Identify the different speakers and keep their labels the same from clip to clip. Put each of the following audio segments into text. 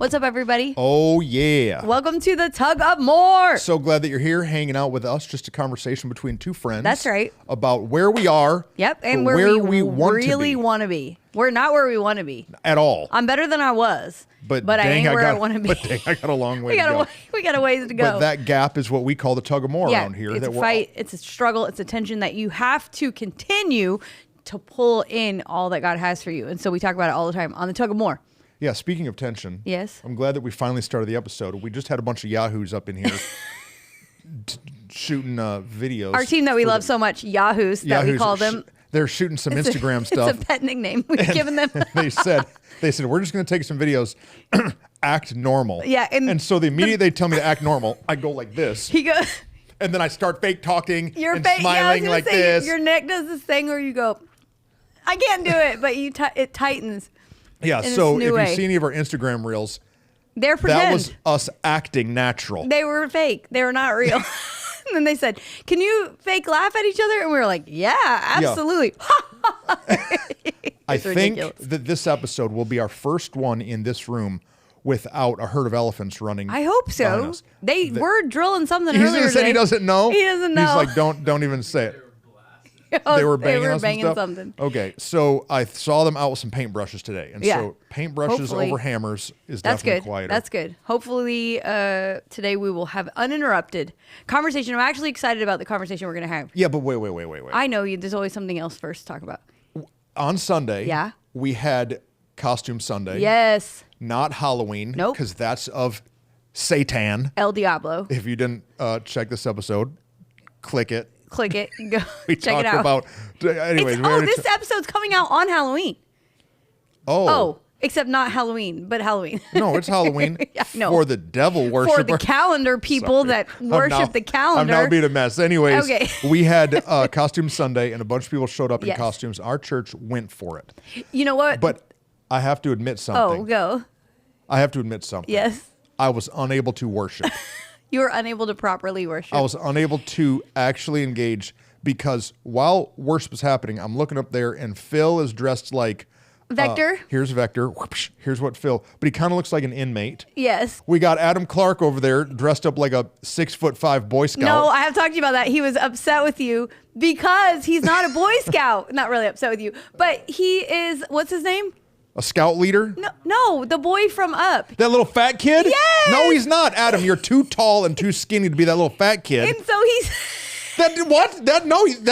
Speaker 1: What's up, everybody?
Speaker 2: Oh, yeah.
Speaker 1: Welcome to the Tug of More.
Speaker 2: So glad that you're here hanging out with us. Just a conversation between two friends.
Speaker 1: That's right.
Speaker 2: About where we are.
Speaker 1: Yep, and where we really want to be. We're not where we want to be.
Speaker 2: At all.
Speaker 1: I'm better than I was. But I ain't where I want to be.
Speaker 2: But dang, I got a long way to go.
Speaker 1: We got a ways to go.
Speaker 2: But that gap is what we call the tug of more around here.
Speaker 1: It's a fight. It's a struggle. It's a tension that you have to continue to pull in all that God has for you. And so we talk about it all the time on the Tug of More.
Speaker 2: Yeah, speaking of tension.
Speaker 1: Yes.
Speaker 2: I'm glad that we finally started the episode. We just had a bunch of yahoos up in here shooting videos.
Speaker 1: Our team that we love so much, yahoos, that we call them.
Speaker 2: They're shooting some Instagram stuff.
Speaker 1: It's a pet nickname we've given them.
Speaker 2: they said, we're just going to take some videos, act normal.
Speaker 1: Yeah.
Speaker 2: And so the immediate they tell me to act normal, I go like this.
Speaker 1: He goes.
Speaker 2: And then I start fake talking and smiling like this.
Speaker 1: Your neck does this thing where you go, I can't do it, but it tightens.
Speaker 2: Yeah, so if you see any of our Instagram reels,
Speaker 1: they're pretend.
Speaker 2: That was us acting natural.
Speaker 1: They were fake. They were not real. And then they said, can you fake laugh at each other? And we were like, yeah, absolutely. Yeah.
Speaker 2: I think that this episode will be our first one in this room without a herd of elephants running.
Speaker 1: I hope so. They were drilling something earlier today.
Speaker 2: Said he doesn't know?
Speaker 1: He doesn't know.
Speaker 2: He's like, don't even say it. They were banging
Speaker 1: something.
Speaker 2: Okay, so I saw them out with some paintbrushes today. And so paintbrushes over hammers is definitely quieter.
Speaker 1: That's good. Hopefully today we will have uninterrupted conversation. I'm actually excited about the conversation we're going to have.
Speaker 2: Yeah, but wait.
Speaker 1: I know there's always something else first to talk about.
Speaker 2: On Sunday, we had Costume Sunday.
Speaker 1: Yes.
Speaker 2: Not Halloween.
Speaker 1: Nope.
Speaker 2: Because that's of Satan.
Speaker 1: El Diablo.
Speaker 2: If you didn't check this episode, click it.
Speaker 1: Go
Speaker 2: we
Speaker 1: check it out.
Speaker 2: About, anyways,
Speaker 1: this episode's coming out on Halloween.
Speaker 2: Oh,
Speaker 1: except not Halloween, but Halloween.
Speaker 2: No, it's Halloween for the devil worshiper.
Speaker 1: For the calendar people that worship the calendar.
Speaker 2: I'm now being a mess. Anyways,
Speaker 1: okay.
Speaker 2: We had Costume Sunday, and a bunch of people showed up in costumes. Our church went for it.
Speaker 1: You know what?
Speaker 2: But I have to admit something.
Speaker 1: Oh, go.
Speaker 2: I have to admit something.
Speaker 1: Yes.
Speaker 2: I was unable to worship.
Speaker 1: You were unable to properly worship.
Speaker 2: I was unable to actually engage because while worship is happening, I'm looking up there and Phil is dressed like
Speaker 1: Vector.
Speaker 2: Here's Vector. Whoosh, here's what Phil. But he kind of looks like an inmate.
Speaker 1: Yes.
Speaker 2: We got Adam Clark over there dressed up like a 6'5" Boy Scout.
Speaker 1: No, I have talked to you about that. He was upset with you because he's not a Boy Scout. Not really upset with you, but he is. What's his name?
Speaker 2: A scout leader?
Speaker 1: No, the boy from Up.
Speaker 2: That little fat kid?
Speaker 1: Yes!
Speaker 2: No, he's not. Adam, you're too tall and too skinny to be that little fat kid.
Speaker 1: And so he's...
Speaker 2: That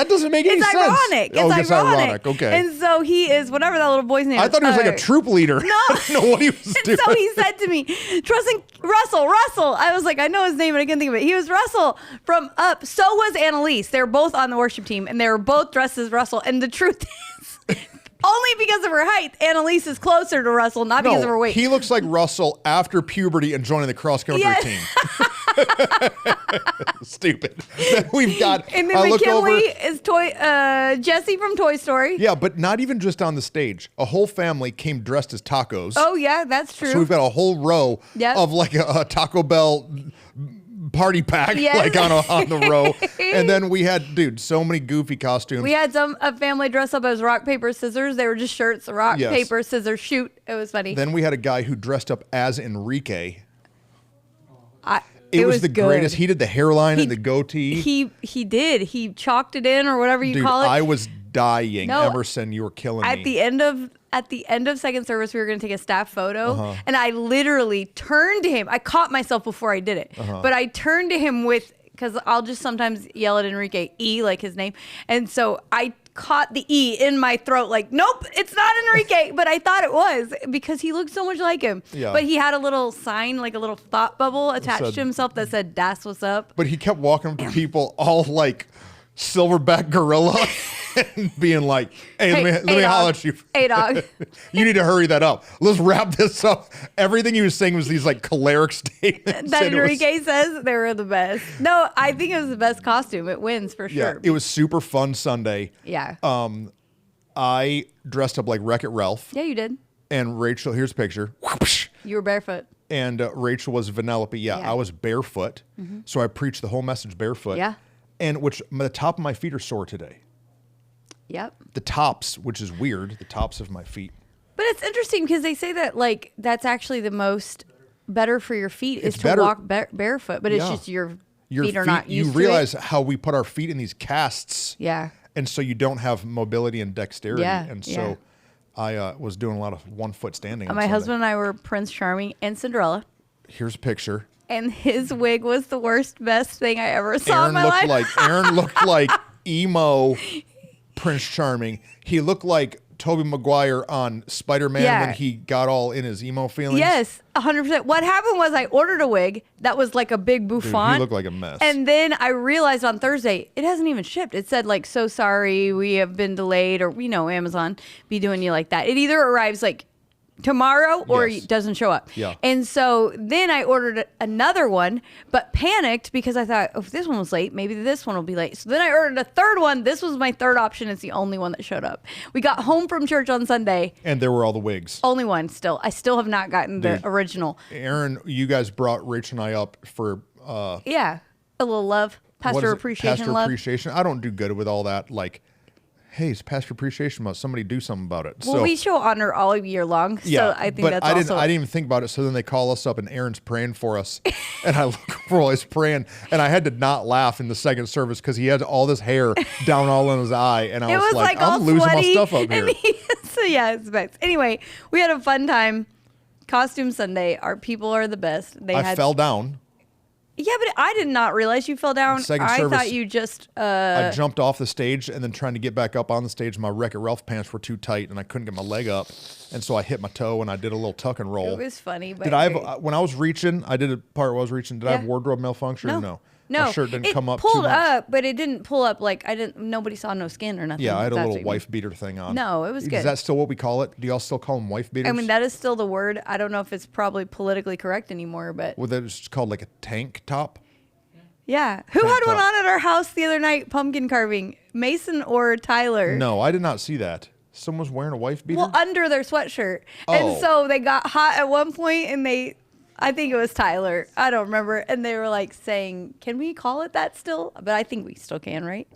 Speaker 2: doesn't make any sense.
Speaker 1: It's ironic.
Speaker 2: Okay.
Speaker 1: And so he is, whatever that little boy's name is.
Speaker 2: I thought he was like a troop leader.
Speaker 1: No.
Speaker 2: I don't know what he was doing.
Speaker 1: So he said to me, Russell. I was like, I know his name, but I couldn't think of it. He was Russell from Up. So was Annalise. They were both on the worship team, and they were both dressed as Russell. And the truth is... Only because of her height, Annalise is closer to Russell, not because of her weight.
Speaker 2: He looks like Russell after puberty and joining the cross-country team. Stupid. We've got...
Speaker 1: And then McKinley is Jesse from Toy Story.
Speaker 2: Yeah, but not even just on the stage. A whole family came dressed as tacos.
Speaker 1: Oh, yeah, that's true.
Speaker 2: So we've got a whole row of like a Taco Bell... party pack like on the row. And then we had so many goofy costumes.
Speaker 1: We had a family dress up as rock paper scissors. They were just shirts, rock paper scissors shoot. It was funny.
Speaker 2: Then we had a guy who dressed up as Enrique.
Speaker 1: It was
Speaker 2: the greatest. He did the hairline and the goatee.
Speaker 1: He did. He chalked it in or whatever you call it.
Speaker 2: I was dying. Emerson, you were killing me.
Speaker 1: At the end of second service, we were going to take a staff photo, and I literally turned to him. I caught myself before I did it, but I turned to him because I'll just sometimes yell at Enrique, E, like his name, and so I caught the E in my throat, like, nope, it's not Enrique, but I thought it was because he looked so much like him. Yeah. But he had a little sign, like a little thought bubble attached to himself that said, "Das what's up."
Speaker 2: But he kept walking up to people all like silverback gorilla and being like, hey, let me holler at you.
Speaker 1: Hey, dog.
Speaker 2: You need to hurry that up. Let's wrap this up. Everything he was saying was these like choleric statements.
Speaker 1: That Enrique says they were the best. No, I think it was the best costume. It wins for sure.
Speaker 2: Yeah, it was super fun Sunday.
Speaker 1: Yeah.
Speaker 2: I dressed up like Wreck-It Ralph.
Speaker 1: Yeah, you did.
Speaker 2: And Rachel, here's a picture.
Speaker 1: You were barefoot.
Speaker 2: And Rachel was Vanellope. Yeah, I was barefoot. Mm-hmm. So I preached the whole message barefoot.
Speaker 1: Yeah.
Speaker 2: And the top of my feet are sore today.
Speaker 1: Yep.
Speaker 2: The tops, which is weird, the tops of my feet.
Speaker 1: But it's interesting because they say that like that's actually the most better for your feet is to walk barefoot, but it's just your feet are not used to it.
Speaker 2: You realize how we put our feet in these casts.
Speaker 1: Yeah.
Speaker 2: And so you don't have mobility and dexterity.
Speaker 1: Yeah.
Speaker 2: And so I was doing a lot of 1 foot standing.
Speaker 1: My husband and I were Prince Charming and Cinderella.
Speaker 2: Here's a picture.
Speaker 1: And his wig was the best thing I ever saw in my life.
Speaker 2: Aaron looked like emo Prince Charming. He looked like Tobey Maguire on Spider-Man when he got all in his emo feelings.
Speaker 1: Yes, 100%. What happened was I ordered a wig that was like a big bouffant.
Speaker 2: Dude, he looked like a mess.
Speaker 1: And then I realized on Thursday, it hasn't even shipped. It said like, so sorry, we have been delayed, or Amazon be doing you like that. It either arrives like tomorrow or it doesn't show up.
Speaker 2: Yeah.
Speaker 1: And so then I ordered another one, but panicked because I thought, if this one was late, maybe this one will be late. So then I ordered a third one. This was my third option. It's the only one that showed up. We got home from church on Sunday.
Speaker 2: And there were all the wigs.
Speaker 1: Only one still. I still have not gotten the original.
Speaker 2: Aaron, you guys brought Rachel and I up for... a
Speaker 1: little love. Pastor appreciation love.
Speaker 2: Appreciation. I don't do good with all that, like... Hey, it's Pastor Appreciation Month. Somebody do something about it.
Speaker 1: Well, we show honor all year long, so I think that's also...
Speaker 2: I didn't even think about it, so then they call us up, and Aaron's praying for us, and I look over while he's praying, and I had to not laugh in the second service because he had all this hair down all in his eye, and I was like I'm losing my stuff up here.
Speaker 1: So it's best. Anyway, we had a fun time. Costume Sunday. Our people are the best.
Speaker 2: I fell down.
Speaker 1: Yeah, but I did not realize you fell down. I thought you just...
Speaker 2: I jumped off the stage, and then trying to get back up on the stage, my Wreck-It Ralph pants were too tight, and I couldn't get my leg up. And so I hit my toe, and I did a little tuck and roll.
Speaker 1: It was funny. But
Speaker 2: did I have, when I was reaching, I did a part where I was reaching, did I have wardrobe malfunction?
Speaker 1: No.
Speaker 2: My shirt didn't come up too
Speaker 1: pulled
Speaker 2: much.
Speaker 1: up, but it didn't pull up like nobody saw no skin or nothing.
Speaker 2: Yeah, I had a little wife beater thing on.
Speaker 1: No, it was good.
Speaker 2: Is that still what we call it? Do y'all still call them wife beaters?
Speaker 1: I mean, that is still the word. I don't know if it's probably politically correct anymore, but...
Speaker 2: Well, that was called like a tank top?
Speaker 1: Yeah. Who had one on at our house the other night, pumpkin carving? Mason or Tyler?
Speaker 2: No, I did not see that. Someone was wearing a wife beater?
Speaker 1: Well, under their sweatshirt. Oh. And so they got hot at one point, and I think it was Tyler. I don't remember. And they were like saying, can we call it that still? But I think we still can, right?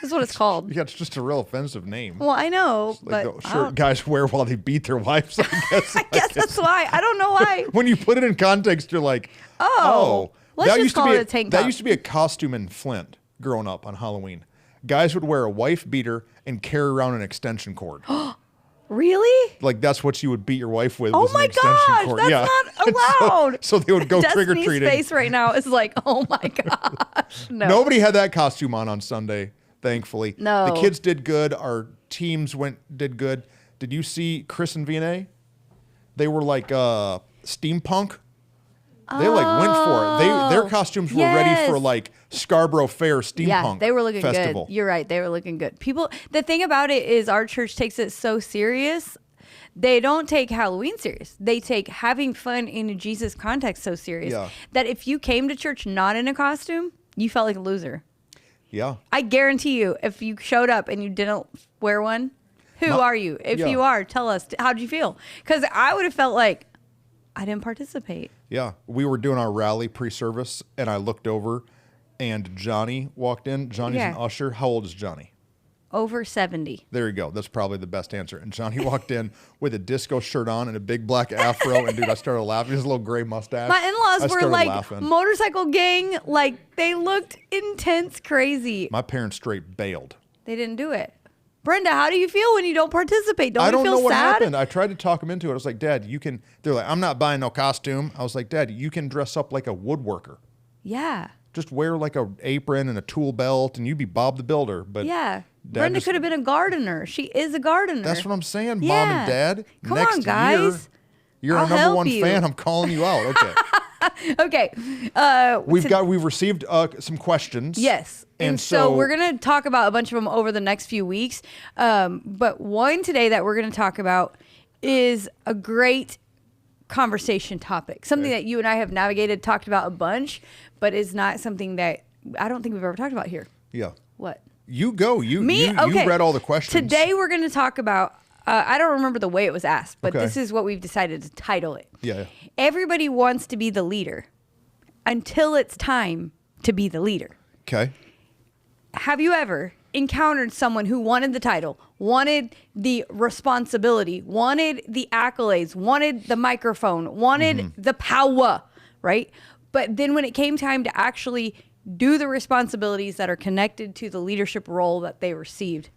Speaker 1: That's what it's called.
Speaker 2: Yeah, it's just a real offensive name.
Speaker 1: Well, I know.
Speaker 2: Like the shirt guys wear while they beat their wives, I guess.
Speaker 1: I guess that's why. I don't know why.
Speaker 2: When you put it in context, you're like,
Speaker 1: let's just call it a tank top.
Speaker 2: That used to be a costume in Flint growing up on Halloween. Guys would wear a wife beater and carry around an extension cord.
Speaker 1: Really?
Speaker 2: Like that's what you would beat your wife with.
Speaker 1: Oh my gosh, that's not allowed.
Speaker 2: So they would go trick or treating.
Speaker 1: Destiny's face right now is like, oh my gosh. No.
Speaker 2: Nobody had that costume on Sunday, thankfully.
Speaker 1: No.
Speaker 2: The kids did good. Our teams did good. Did you see Chris and Vianney? They were like steampunk. They like went for it. Their costumes were ready for like Scarborough Fair steampunk.
Speaker 1: Yeah, they were looking
Speaker 2: festival.
Speaker 1: good. You're right. They were looking good. The thing about it is our church takes it so serious. They don't take Halloween serious. They take having fun in a Jesus context so serious that if you came to church not in a costume, you felt like a loser.
Speaker 2: Yeah.
Speaker 1: I guarantee you, if you showed up and you didn't wear one, who are you? If you are, tell us. How'd you feel? Because I would have felt like I didn't participate.
Speaker 2: Yeah. We were doing our rally pre-service, and I looked over, and Johnny walked in. Johnny's an usher. How old is Johnny?
Speaker 1: Over 70.
Speaker 2: There you go. That's probably the best answer. And Johnny walked in with a disco shirt on and a big black afro. And, dude, I started laughing. His little gray mustache.
Speaker 1: My in-laws were like motorcycle gang. Like, they looked intense crazy.
Speaker 2: My parents straight bailed.
Speaker 1: They didn't do it. Brenda, how do you feel when you don't participate? Don't you feel sad?
Speaker 2: I don't know what happened. I tried to talk them into it. I was like, Dad, you can... They're like, I'm not buying no costume. I was like, Dad, you can dress up like a woodworker.
Speaker 1: Yeah.
Speaker 2: Just wear like an apron and a tool belt, and you'd be Bob the Builder. But
Speaker 1: yeah. Brenda could have been a gardener. She is a gardener.
Speaker 2: That's what I'm saying, Mom and Dad.
Speaker 1: Come on, guys.
Speaker 2: You're our number one fan. I'm calling you out. Okay.
Speaker 1: Okay.
Speaker 2: We've received some questions.
Speaker 1: Yes. And so we're going to talk about a bunch of them over the next few weeks. But one today that we're going to talk about is a great conversation topic. Something that you and I have navigated, talked about a bunch, but is not something that I don't think we've ever talked about here.
Speaker 2: Yeah.
Speaker 1: What?
Speaker 2: You go. You read all the questions.
Speaker 1: Today we're going to talk about, I don't remember the way it was asked, but this is what we've decided to title it.
Speaker 2: Yeah.
Speaker 1: Everybody wants to be the leader until it's time to be the leader.
Speaker 2: Okay.
Speaker 1: Have you ever, encountered someone who wanted the title, wanted the responsibility, wanted the accolades, wanted the microphone, wanted the power, right? But then when it came time to actually do the responsibilities that are connected to the leadership role that they received,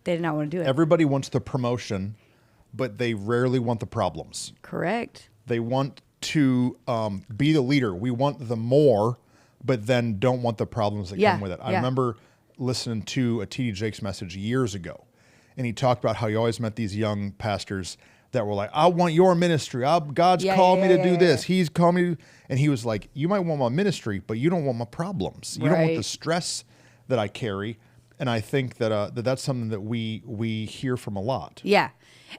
Speaker 1: they did not want to do it.
Speaker 2: Everybody wants the promotion, but they rarely want the problems.
Speaker 1: Correct.
Speaker 2: They want to be the leader. We want the more, but then don't want the problems that come with it. I remember listening to a T.D. Jakes message years ago, and he talked about how he always met these young pastors that were like, I want your ministry. God's called me to do this. He's called me. And he was like, you might want my ministry, but you don't want my problems. You don't want the stress that I carry. And I think that that's something that we hear from a lot.
Speaker 1: Yeah.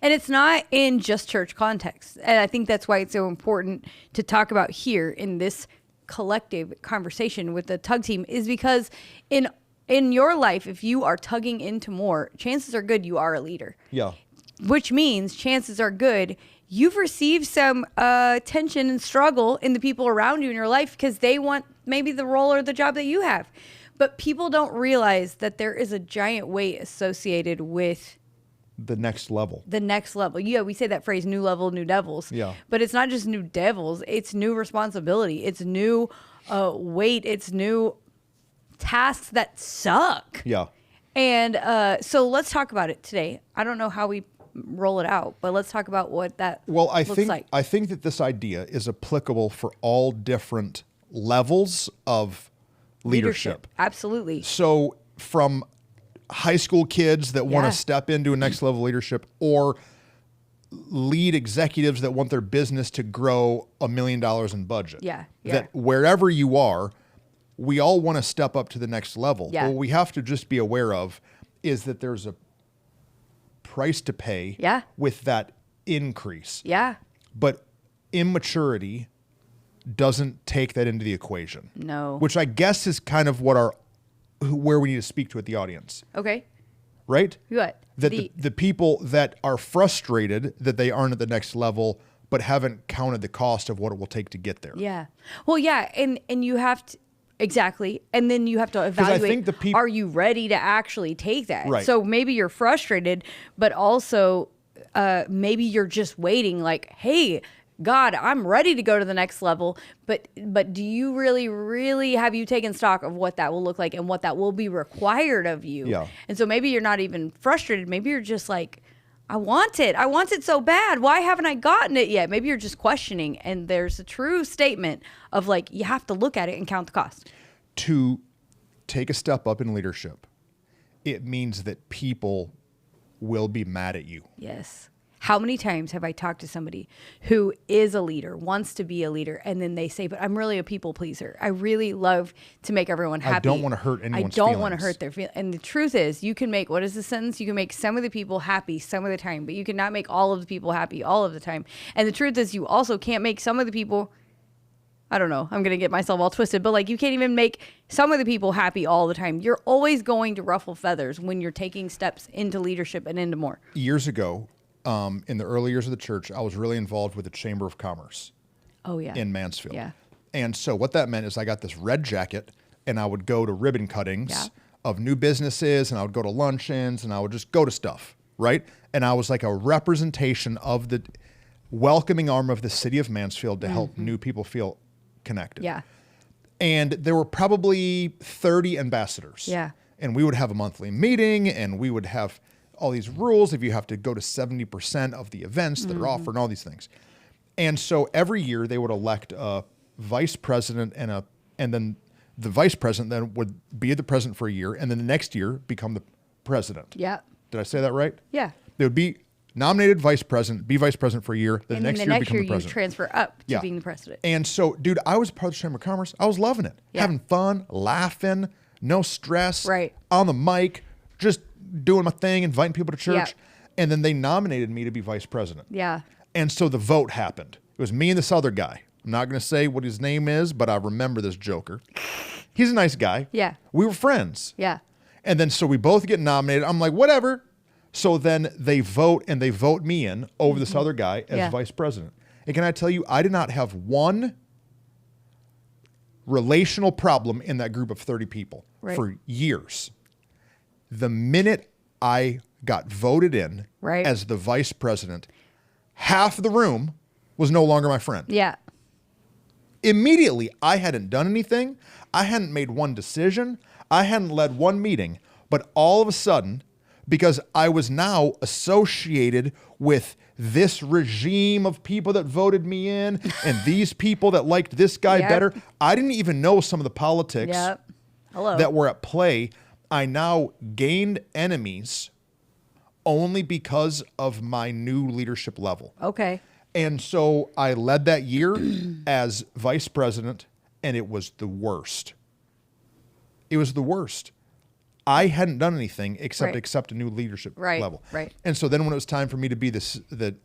Speaker 1: And it's not in just church context. And I think that's why it's so important to talk about here in this collective conversation with the tug team, is because in your life, if you are tugging into more, chances are good you are a leader.
Speaker 2: Yeah.
Speaker 1: Which means chances are good you've received some tension and struggle in the people around you in your life because they want maybe the role or the job that you have. But people don't realize that there is a giant weight associated with
Speaker 2: the next level.
Speaker 1: The next level. Yeah, we say that phrase, new level, new devils.
Speaker 2: Yeah.
Speaker 1: But it's not just new devils. It's new responsibility. It's new weight. It's new tasks that suck.
Speaker 2: Yeah.
Speaker 1: And so let's talk about it today. I don't know how we roll it out, but let's talk about what that looks like.
Speaker 2: I think that this idea is applicable for all different levels of leadership.
Speaker 1: Absolutely.
Speaker 2: So from high school kids that want to step into a next level leadership, or lead executives that want their business to grow $1 million in budget.
Speaker 1: Yeah.
Speaker 2: That wherever you are, we all want to step up to the next level.
Speaker 1: Yeah.
Speaker 2: What we have to just be aware of is that there's a price to pay with that increase.
Speaker 1: Yeah.
Speaker 2: But immaturity doesn't take that into the equation.
Speaker 1: No.
Speaker 2: Which I guess is kind of where we need to speak to at the audience.
Speaker 1: Okay.
Speaker 2: Right?
Speaker 1: What?
Speaker 2: That the people that are frustrated that they aren't at the next level but haven't counted the cost of what it will take to get there.
Speaker 1: Yeah. Well, yeah, and you have to exactly. And then you have to evaluate, are you ready to actually take that?
Speaker 2: Right.
Speaker 1: So maybe you're frustrated, but also maybe you're just waiting like, hey, God, I'm ready to go to the next level. But do you really have you taken stock of what that will look like and what that will be required of you?
Speaker 2: Yeah.
Speaker 1: And so maybe you're not even frustrated. Maybe you're just like, I want it. I want it so bad. Why haven't I gotten it yet? Maybe you're just questioning. And there's a true statement of like, you have to look at it and count the cost.
Speaker 2: To take a step up in leadership, it means that people will be mad at you.
Speaker 1: Yes. How many times have I talked to somebody who is a leader, wants to be a leader, and then they say, but I'm really a people pleaser. I really love to make everyone happy.
Speaker 2: I don't want to hurt anyone's feelings.
Speaker 1: I don't want to hurt their feelings. And the truth is, you can make, what is the sentence? You can make some of the people happy some of the time, but you cannot make all of the people happy all of the time. And the truth is, you also can't make some of the people, I don't know, I'm going to get myself all twisted, but like you can't even make some of the people happy all the time. You're always going to ruffle feathers when you're taking steps into leadership and into more.
Speaker 2: Years ago, in the early years of the church, I was really involved with the Chamber of Commerce.
Speaker 1: Oh, yeah.
Speaker 2: In Mansfield.
Speaker 1: Yeah.
Speaker 2: And so what that meant is I got this red jacket, and I would go to ribbon cuttings of new businesses, and I would go to luncheons, and I would just go to stuff, right? And I was like a representation of the welcoming arm of the city of Mansfield to help new people feel connected.
Speaker 1: Yeah.
Speaker 2: And there were probably 30 ambassadors.
Speaker 1: Yeah.
Speaker 2: And we would have a monthly meeting, and we would have all these rules if you have to go to 70% of the events that are offered and all these things. And so every year they would elect a vice president and then the vice president then would be the president for a year, and then the next year become the president.
Speaker 1: Yeah.
Speaker 2: Did I say that right?
Speaker 1: Yeah.
Speaker 2: They would be nominated vice president, be vice president for a year, then
Speaker 1: and
Speaker 2: the next
Speaker 1: then
Speaker 2: year
Speaker 1: the next
Speaker 2: become
Speaker 1: year
Speaker 2: the president.
Speaker 1: you transfer up to being the president.
Speaker 2: And so, dude, I was part of the Chamber of Commerce. I was loving it.
Speaker 1: Yeah.
Speaker 2: Having fun, laughing, no stress.
Speaker 1: Right.
Speaker 2: On the mic, just doing my thing, inviting people to church.
Speaker 1: Yeah.
Speaker 2: And then they nominated me to be vice president.
Speaker 1: Yeah.
Speaker 2: And so the vote happened. It was me and this other guy. I'm not going to say what his name is, but I remember this joker. He's a nice guy.
Speaker 1: Yeah.
Speaker 2: We were friends.
Speaker 1: Yeah.
Speaker 2: And then so we both get nominated. I'm like, whatever. So then they vote, and they vote me in over this other guy as vice president. And can I tell you, I did not have one relational problem in that group of 30 people for years. The minute I got voted in
Speaker 1: Right.
Speaker 2: as the vice president, half the room was no longer my friend.
Speaker 1: Yeah.
Speaker 2: Immediately, I hadn't done anything. I hadn't made one decision. I hadn't led one meeting. But all of a sudden, because I was now associated with this regime of people that voted me in and these people that liked this guy
Speaker 1: Yep.
Speaker 2: better, I didn't even know some of the politics
Speaker 1: Yep. Hello.
Speaker 2: that were at play. I now gained enemies only because of my new leadership level.
Speaker 1: Okay.
Speaker 2: And so I led that year as vice president, and it was the worst. It was the worst. I hadn't done anything except
Speaker 1: Right.
Speaker 2: accept a new leadership
Speaker 1: Right,
Speaker 2: level.
Speaker 1: right.
Speaker 2: And so then when it was time for me to be the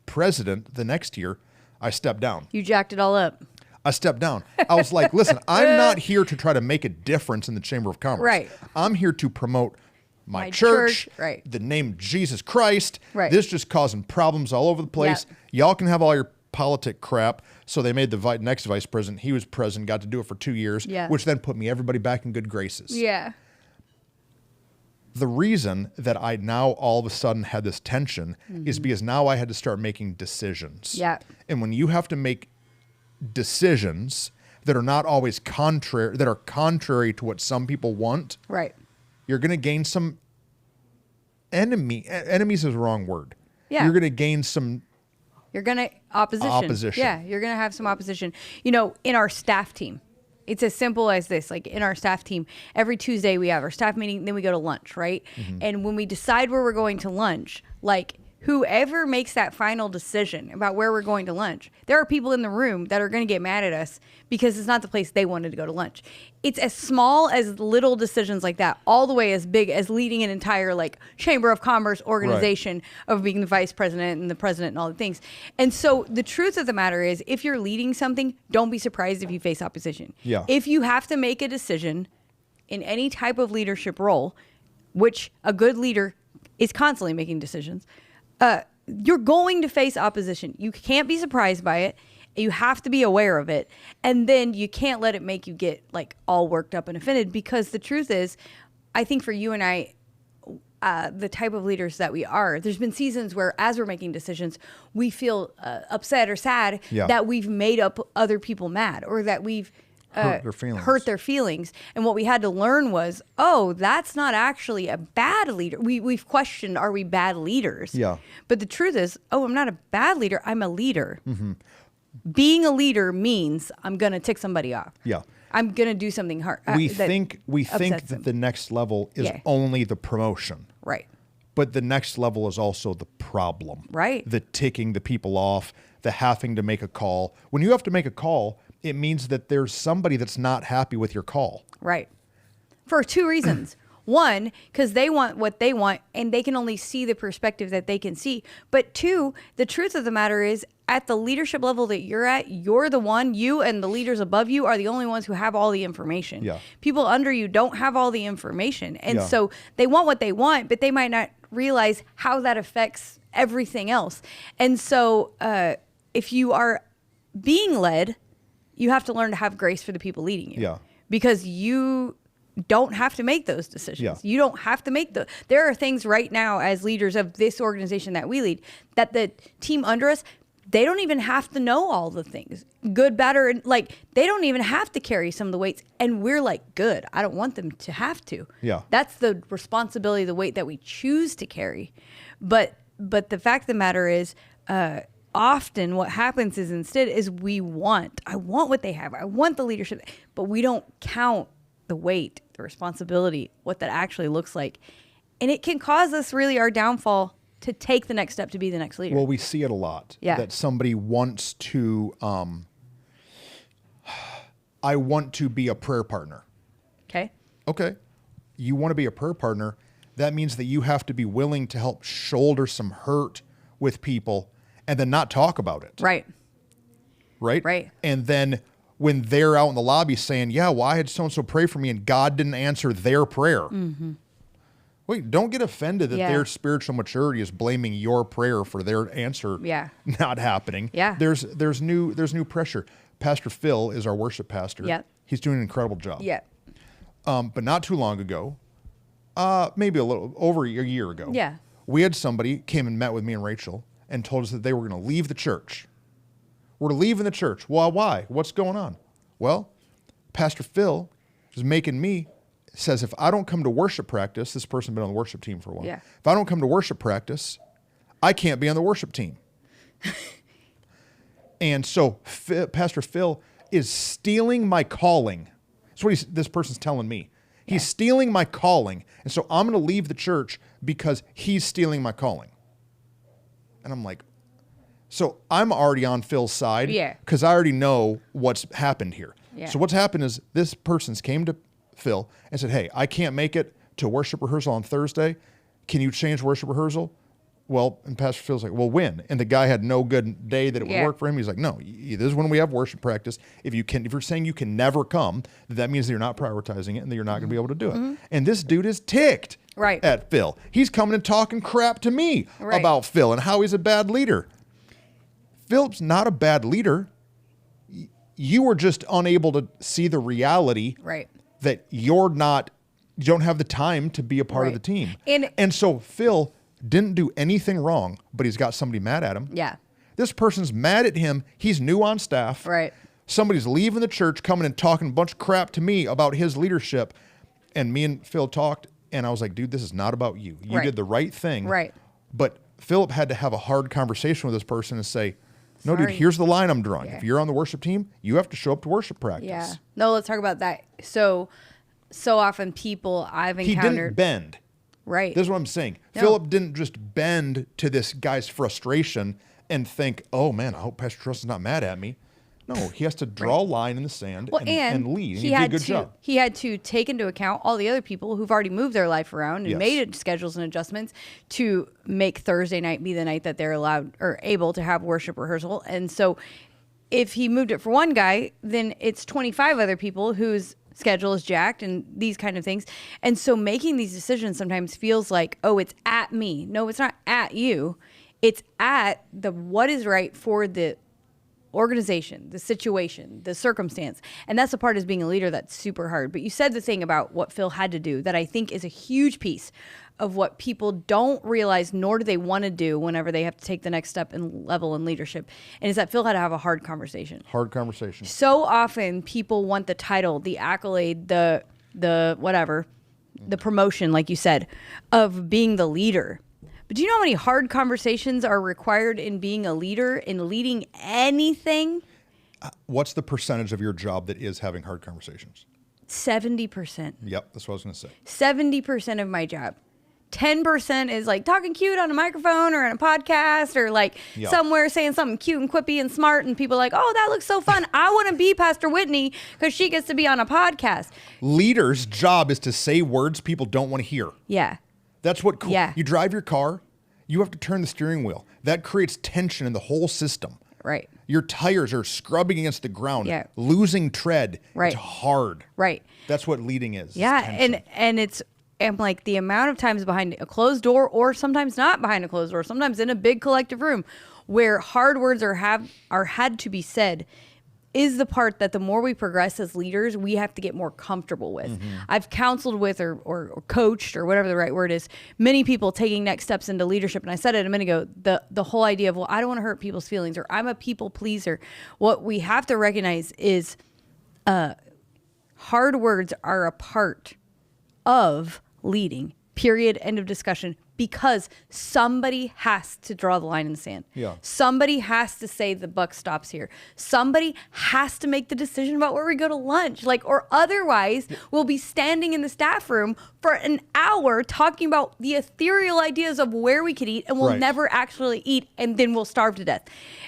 Speaker 2: president the next year, I stepped down.
Speaker 1: You jacked it all up.
Speaker 2: I stepped down. I was like, listen, I'm not here to try to make a difference in the Chamber of Commerce.
Speaker 1: Right.
Speaker 2: I'm here to promote my
Speaker 1: My
Speaker 2: church,
Speaker 1: church, right.
Speaker 2: the name Jesus Christ.
Speaker 1: Right.
Speaker 2: This just causing problems all over the place.
Speaker 1: Yep.
Speaker 2: Y'all can have all your politic crap. So they made the next vice president. He was president, got to do it for 2 years,
Speaker 1: Yeah.
Speaker 2: which then put everybody back in good graces.
Speaker 1: Yeah.
Speaker 2: The reason that I now all of a sudden had this tension is because now I had to start making decisions.
Speaker 1: Yeah.
Speaker 2: And when you have to make decisions that are not always contrary, that are contrary to what some people want,
Speaker 1: Right.
Speaker 2: you're going to gain some enemies is the wrong word.
Speaker 1: Yeah.
Speaker 2: You're going to gain some
Speaker 1: You're going to opposition. Yeah, you're going to have some opposition. You know, in our staff team, it's as simple as this. Like in our staff team, every Tuesday we have our staff meeting, then we go to lunch, right? And when we decide where we're going to lunch, like whoever makes that final decision about where we're going to lunch, there are people in the room that are going to get mad at us because it's not the place they wanted to go to lunch. It's as small as little decisions like that, all the way as big as leading an entire like Chamber of Commerce organization of being the vice president and the president and all the things. And so the truth of the matter is, if you're leading something, don't be surprised if you face opposition.
Speaker 2: Yeah.
Speaker 1: If you have to make a decision in any type of leadership role, which a good leader is constantly making decisions, you're going to face opposition. You can't be surprised by it. You have to be aware of it. And then you can't let it make you get like all worked up and offended, because the truth is, I think for you and I, the type of leaders that we are, there's been seasons where as we're making decisions, we feel upset or sad that we've made up other people mad, or that we've hurt their feelings. And what we had to learn was, oh, that's not actually a bad leader. We've questioned, are we bad leaders?
Speaker 2: Yeah.
Speaker 1: But the truth is, oh, I'm not a bad leader. I'm a leader. Being a leader means I'm going to tick somebody off.
Speaker 2: Yeah.
Speaker 1: I'm going to do something hard.
Speaker 2: We think that the next level is only the promotion.
Speaker 1: Right.
Speaker 2: But the next level is also the problem.
Speaker 1: Right.
Speaker 2: The ticking the people off, the having to make a call. When you have to make a call, it means that there's somebody that's not happy with your call.
Speaker 1: Right. For two reasons. One, because they want what they want and they can only see the perspective that they can see. But two, the truth of the matter is, at the leadership level that you're at, you're the one, you and the leaders above you are the only ones who have all the information.
Speaker 2: Yeah.
Speaker 1: People under you don't have all the information. And
Speaker 2: Yeah.
Speaker 1: so they want what they want, but they might not realize how that affects everything else. And so if you are being led, you have to learn to have grace for the people leading you.
Speaker 2: Yeah.
Speaker 1: Because you don't have to make those decisions.
Speaker 2: Yeah.
Speaker 1: You don't have to make there are things right now as leaders of this organization that we lead, that the team under us, they don't even have to know all the things, good, bad, or like, they don't even have to carry some of the weights. And we're like, good, I don't want them to have to.
Speaker 2: Yeah.
Speaker 1: That's the responsibility, the weight that we choose to carry. But the fact of the matter is, often what happens is instead is I want what they have. I want the leadership, but we don't count the weight, the responsibility, what that actually looks like. And it can cause us really our downfall to take the next step to be the next leader.
Speaker 2: Well, we see it a lot.
Speaker 1: Yeah.
Speaker 2: That somebody wants to, I want to be a prayer partner.
Speaker 1: Okay.
Speaker 2: Okay. You want to be a prayer partner. That means that you have to be willing to help shoulder some hurt with people and then not talk about it.
Speaker 1: Right.
Speaker 2: Right?
Speaker 1: Right.
Speaker 2: And then when they're out in the lobby saying, yeah, well, I had so-and-so pray for me and God didn't answer their prayer. Mm-hmm. Wait, don't get offended that their spiritual maturity is blaming your prayer for their answer not happening.
Speaker 1: Yeah.
Speaker 2: There's new pressure. Pastor Phil is our worship pastor.
Speaker 1: Yeah.
Speaker 2: He's doing an incredible job.
Speaker 1: Yeah.
Speaker 2: But not too long ago, maybe a little over a year ago.
Speaker 1: Yeah.
Speaker 2: We had somebody came and met with me and Rachel and told us that they were going to leave the church. We're leaving the church. Well, why? What's going on? Well, Pastor Phil is making me, says if I don't come to worship practice, this person been on the worship team for a while.
Speaker 1: Yeah.
Speaker 2: If I don't come to worship practice, I can't be on the worship team. And so Pastor Phil is stealing my calling. That's what this person's telling me. He's stealing my calling. And so I'm going to leave the church because he's stealing my calling. And I'm like, so I'm already on Phil's side because I already know what's happened here. Yeah. So what's happened is this person's came to Phil and said, hey, I can't make it to worship rehearsal on Thursday. Can you change worship rehearsal? Well, and Pastor Phil's like, well, when? And the guy had no good day that it would work for him. He's like, no, this is when we have worship practice. If you're saying you can never come, that means that you're not prioritizing it and that you're not going to be able to do it. And this dude is ticked at Phil. He's coming and talking crap to me about Phil and how he's a bad leader. Philip's not a bad leader. You were just unable to see the reality that you don't have the time to be a part of the team. And so Phil didn't do anything wrong, but he's got somebody mad at him.
Speaker 1: Yeah.
Speaker 2: This person's mad at him. He's new on staff.
Speaker 1: Right.
Speaker 2: Somebody's leaving the church, coming and talking a bunch of crap to me about his leadership. And me and Phil talked, and I was like, dude, this is not about you. You did the right thing.
Speaker 1: Right.
Speaker 2: But Philip had to have a hard conversation with this person and say, no, dude, here's the line I'm drawing. If you're on the worship team, you have to show up to worship practice.
Speaker 1: Yeah. No, let's talk about that. So often people I've encountered.
Speaker 2: He didn't bend.
Speaker 1: Right.
Speaker 2: This is what I'm saying. No. Philip didn't just bend to this guy's frustration and think, oh, man, I hope Pastor Truss is not mad at me. No, he has to draw a line in the sand and lead. He did a good job.
Speaker 1: He had to take into account all the other people who've already moved their life around and made schedules and adjustments to make Thursday night be the night that they're allowed or able to have worship rehearsal. And so if he moved it for one guy, then it's 25 other people whose schedule is jacked and these kind of things. And so making these decisions sometimes feels like, oh, it's at me. No, it's not at you. It's at what is right for the organization, the situation, the circumstance. And that's the part as being a leader that's super hard. But you said the thing about what Phil had to do that I think is a huge piece of what people don't realize, nor do they want to do whenever they have to take the next step in level in leadership. And is that Phil had to have a hard conversation.
Speaker 2: Hard conversation.
Speaker 1: So often people want the title, the accolade, the whatever, the promotion, like you said, of being the leader. But do you know how many hard conversations are required in being a leader, in leading anything?
Speaker 2: What's the percentage of your job that is having hard conversations?
Speaker 1: 70%.
Speaker 2: Yep, that's what I was going to say.
Speaker 1: 70% of my job. 10% is like talking cute on a microphone or in a podcast or like somewhere saying something cute and quippy and smart and people are like, oh, that looks so fun. I want to be Pastor Whitney because she gets to be on a podcast.
Speaker 2: Leader's job is to say words people don't want to hear.
Speaker 1: Yeah.
Speaker 2: That's what you drive your car, you have to turn the steering wheel. That creates tension in the whole system.
Speaker 1: Right.
Speaker 2: Your tires are scrubbing against the ground, losing tread.
Speaker 1: Right.
Speaker 2: It's hard.
Speaker 1: Right.
Speaker 2: That's what leading is.
Speaker 1: Yeah, and it's like the amount of times behind a closed door or sometimes not behind a closed door, sometimes in a big collective room where hard words are had to be said is the part that the more we progress as leaders, we have to get more comfortable with. Mm-hmm. I've counseled with or coached or whatever the right word is, many people taking next steps into leadership. And I said it a minute ago, the whole idea of, well, I don't want to hurt people's feelings or I'm a people pleaser. What we have to recognize is hard words are a part of leading, period, end of discussion, because somebody has to draw the line in the sand.
Speaker 2: Yeah.
Speaker 1: Somebody has to say the buck stops here. Somebody has to make the decision about where we go to lunch, or otherwise we'll be standing in the staff room for an hour talking about the ethereal ideas of where we could eat and we'll never actually eat and then we'll starve to death.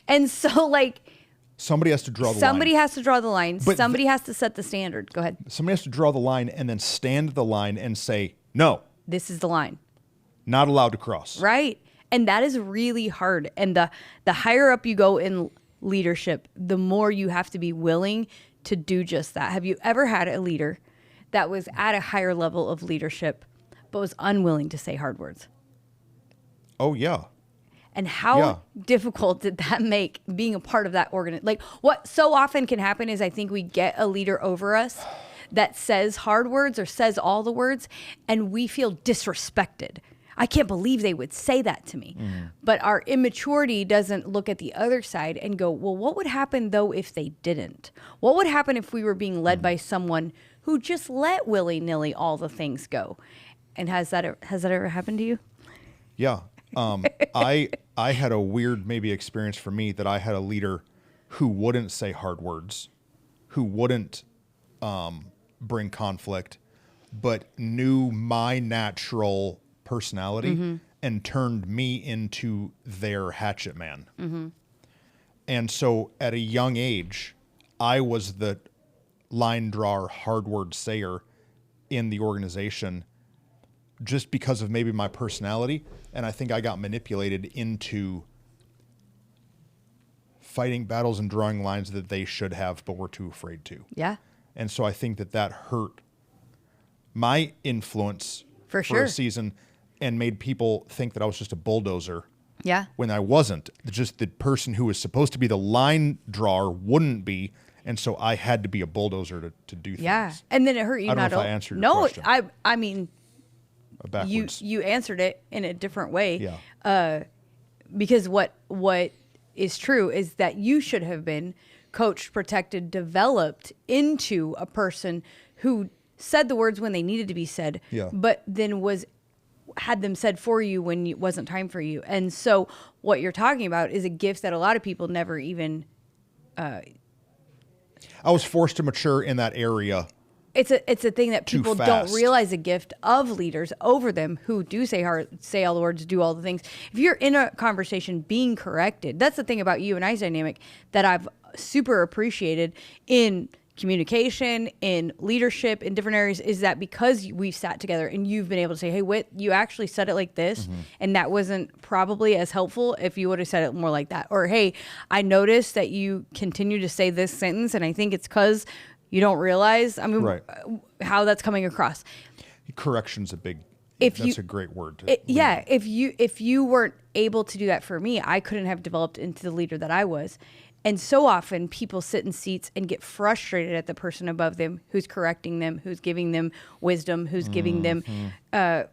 Speaker 1: And so
Speaker 2: somebody has to draw the line.
Speaker 1: Somebody has to draw the line. But somebody has to set the standard. Go ahead.
Speaker 2: Somebody has to draw the line and then stand at the line and say, no.
Speaker 1: This is the line.
Speaker 2: Not allowed to cross.
Speaker 1: Right. And that is really hard. And the higher up you go in leadership, the more you have to be willing to do just that. Have you ever had a leader that was at a higher level of leadership but was unwilling to say hard words?
Speaker 2: Oh, yeah.
Speaker 1: And how difficult did that make being a part of that organization? What so often can happen is I think we get a leader over us that says hard words or says all the words, and we feel disrespected. I can't believe they would say that to me. But our immaturity doesn't look at the other side and go, well, what would happen though if they didn't? What would happen if we were being led by someone who just let willy-nilly all the things go? And has that ever happened to you?
Speaker 2: Yeah. I had a weird maybe experience for me that I had a leader who wouldn't say hard words, who wouldn't bring conflict, but knew my natural personality and turned me into their hatchet man. And so at a young age, I was the line drawer, hard word sayer in the organization just because of maybe my personality. And I think I got manipulated into fighting battles and drawing lines that they should have, but were too afraid to.
Speaker 1: Yeah.
Speaker 2: And so I think that hurt my influence
Speaker 1: for sure.
Speaker 2: a season and made people think that I was just a bulldozer.
Speaker 1: Yeah.
Speaker 2: When I wasn't. Just the person who was supposed to be the line drawer wouldn't be. And so I had to be a bulldozer to do things.
Speaker 1: Yeah. And then it hurt you.
Speaker 2: I don't know if I answered your question.
Speaker 1: No, I mean,
Speaker 2: backwards.
Speaker 1: You answered it in a different way.
Speaker 2: Yeah.
Speaker 1: Because what is true is that you should have been coached, protected, developed into a person who said the words when they needed to be said, but then had them said for you when it wasn't time for you. And so what you're talking about is a gift that a lot of people never even... I
Speaker 2: was forced to mature in that area.
Speaker 1: It's a thing that people don't realize, a gift of leaders over them who do say all the words, do all the things. If you're in a conversation being corrected, that's the thing about you and I's dynamic that I've super appreciated in communication, in leadership, in different areas, is that because we've sat together and you've been able to say, hey, Whit, you actually said it like this, and that wasn't probably as helpful if you would have said it more like that. Or, hey, I noticed that you continue to say this sentence, and I think it's because you don't realize, how that's coming across.
Speaker 2: Correction's a great word.
Speaker 1: If you weren't able to do that for me, I couldn't have developed into the leader that I was. And so often people sit in seats and get frustrated at the person above them who's correcting them, who's giving them wisdom, who's giving them a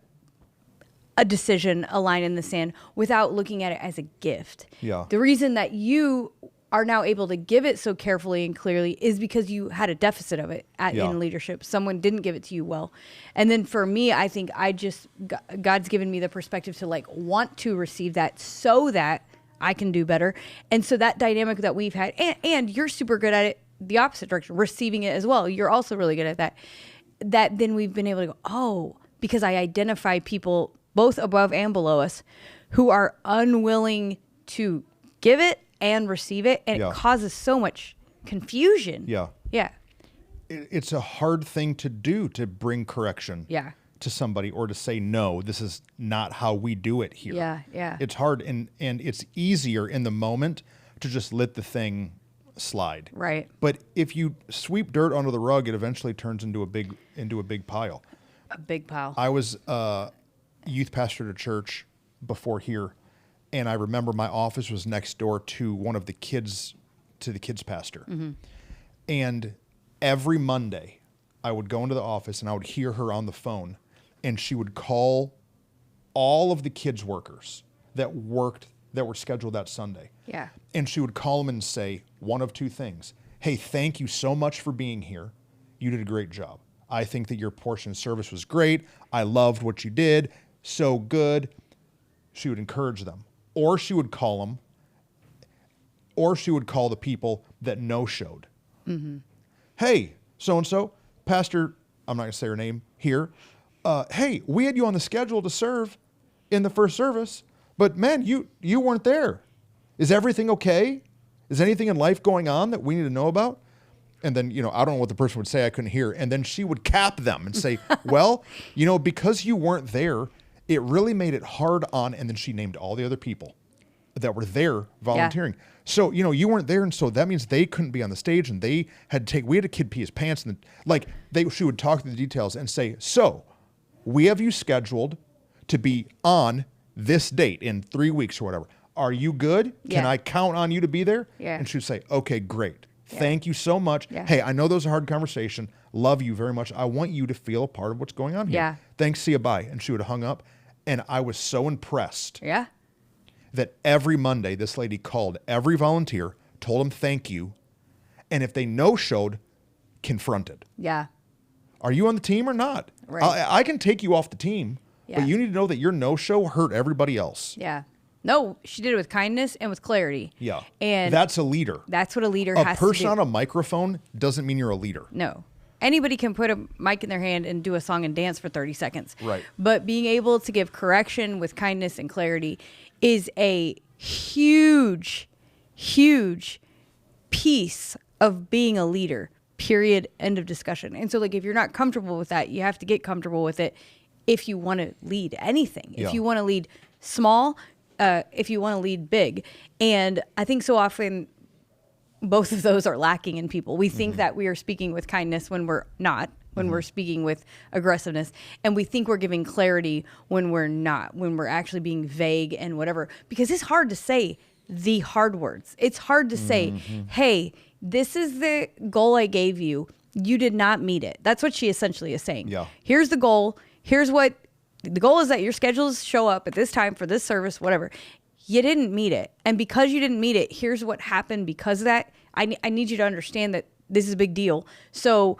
Speaker 1: decision, a line in the sand, without looking at it as a gift.
Speaker 2: Yeah.
Speaker 1: The reason that you are now able to give it so carefully and clearly is because you had a deficit of it in leadership. Someone didn't give it to you well. And then for me, I think God's given me the perspective to want to receive that so that I can do better. And so that dynamic that we've had, and you're super good at it, the opposite direction, receiving it as well. You're also really good at that. That then we've been able to go, oh, because I identify people both above and below us who are unwilling to give it and receive it. And it causes so much confusion.
Speaker 2: Yeah.
Speaker 1: Yeah.
Speaker 2: It's a hard thing to do, to bring correction.
Speaker 1: Yeah.
Speaker 2: To somebody, or to say, no, this is not how we do it here.
Speaker 1: Yeah.
Speaker 2: It's hard, and it's easier in the moment to just let the thing slide.
Speaker 1: Right.
Speaker 2: But if you sweep dirt under the rug, it eventually turns into a big pile.
Speaker 1: A big pile.
Speaker 2: I was a youth pastor at a church before here, and I remember my office was next door to one of the kids, to the kids pastor. And every Monday I would go into the office and I would hear her on the phone, and she would call all of the kids workers that were scheduled that Sunday.
Speaker 1: Yeah.
Speaker 2: And she would call them and say one of two things. Hey, thank you so much for being here. You did a great job. I think that your portion of service was great. I loved what you did. So good. She would encourage them. Or she would call them, or she would call the people that no-showed. Hey, so-and-so, Pastor, I'm not going to say her name here. Hey, we had you on the schedule to serve in the first service, but man, you weren't there. Is everything okay? Is anything in life going on that we need to know about? And then, I don't know what the person would say, I couldn't hear. And then she would cap them and say, well, because you weren't there, it really made it hard on, and then she named all the other people that were there volunteering. Yeah. So, you weren't there, and so that means they couldn't be on the stage, and we had a kid pee his pants, and she would talk through the details and say, so, we have you scheduled to be on this date in 3 weeks or whatever. Are you good? Can I count on you to be there?
Speaker 1: Yeah.
Speaker 2: And she would say, okay, great. Thank you so much.
Speaker 1: Yeah.
Speaker 2: Hey, I know that was a hard conversation. Love you very much. I want you to feel a part of what's going on here.
Speaker 1: Yeah.
Speaker 2: Thanks, see you, bye. And she would have hung up. And I was so impressed
Speaker 1: Yeah.
Speaker 2: that every Monday, this lady called every volunteer, told them thank you, and if they no-showed, confronted.
Speaker 1: Yeah.
Speaker 2: Are you on the team or not?
Speaker 1: Right.
Speaker 2: I can take you off the team,
Speaker 1: Yeah.
Speaker 2: but you need to know that your no-show hurt everybody else.
Speaker 1: Yeah. No, she did it with kindness and with clarity.
Speaker 2: Yeah.
Speaker 1: And
Speaker 2: that's a leader.
Speaker 1: that's what a leader
Speaker 2: A
Speaker 1: has to do.
Speaker 2: person on a microphone doesn't mean you're a leader.
Speaker 1: No. Anybody can put a mic in their hand and do a song and dance for 30 seconds.
Speaker 2: Right.
Speaker 1: But being able to give correction with kindness and clarity is a huge, huge piece of being a leader, period, end of discussion. And so, like, if you're not comfortable with that, you have to get comfortable with it if you want to lead anything.
Speaker 2: Yeah.
Speaker 1: If you want to lead small, if you want to lead big. And I think so often both of those are lacking in people. We think that we are speaking with kindness when we're not, when we're speaking with aggressiveness. And we think we're giving clarity when we're not, when we're actually being vague and whatever. Because it's hard to say the hard words. It's hard to say, hey, this is the goal I gave you. You did not meet it. That's what she essentially is saying.
Speaker 2: Yeah.
Speaker 1: Here's the goal. Here's what the goal is, that your schedules show up at this time for this service, whatever. You didn't meet it. And because you didn't meet it, here's what happened because of that. I need you to understand that this is a big deal. So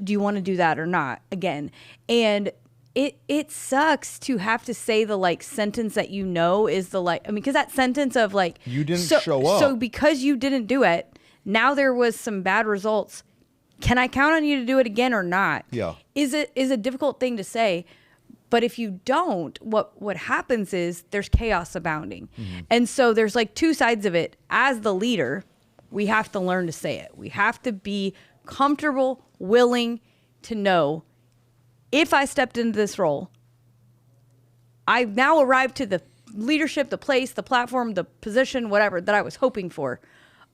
Speaker 1: do you want to do that or not again? And it sucks to have to say the like sentence that you know is the like, I mean, because that sentence of like,
Speaker 2: You didn't show up.
Speaker 1: So because you didn't do it, now there was some bad results. Can I count on you to do it again or not?
Speaker 2: Yeah.
Speaker 1: Is a difficult thing to say. But if you don't, what happens is there's chaos abounding. And so there's like two sides of it. As the leader, we have to learn to say it. We have to be comfortable, willing to know, if I stepped into this role, I've now arrived to the leadership, the place, the platform, the position, whatever that I was hoping for.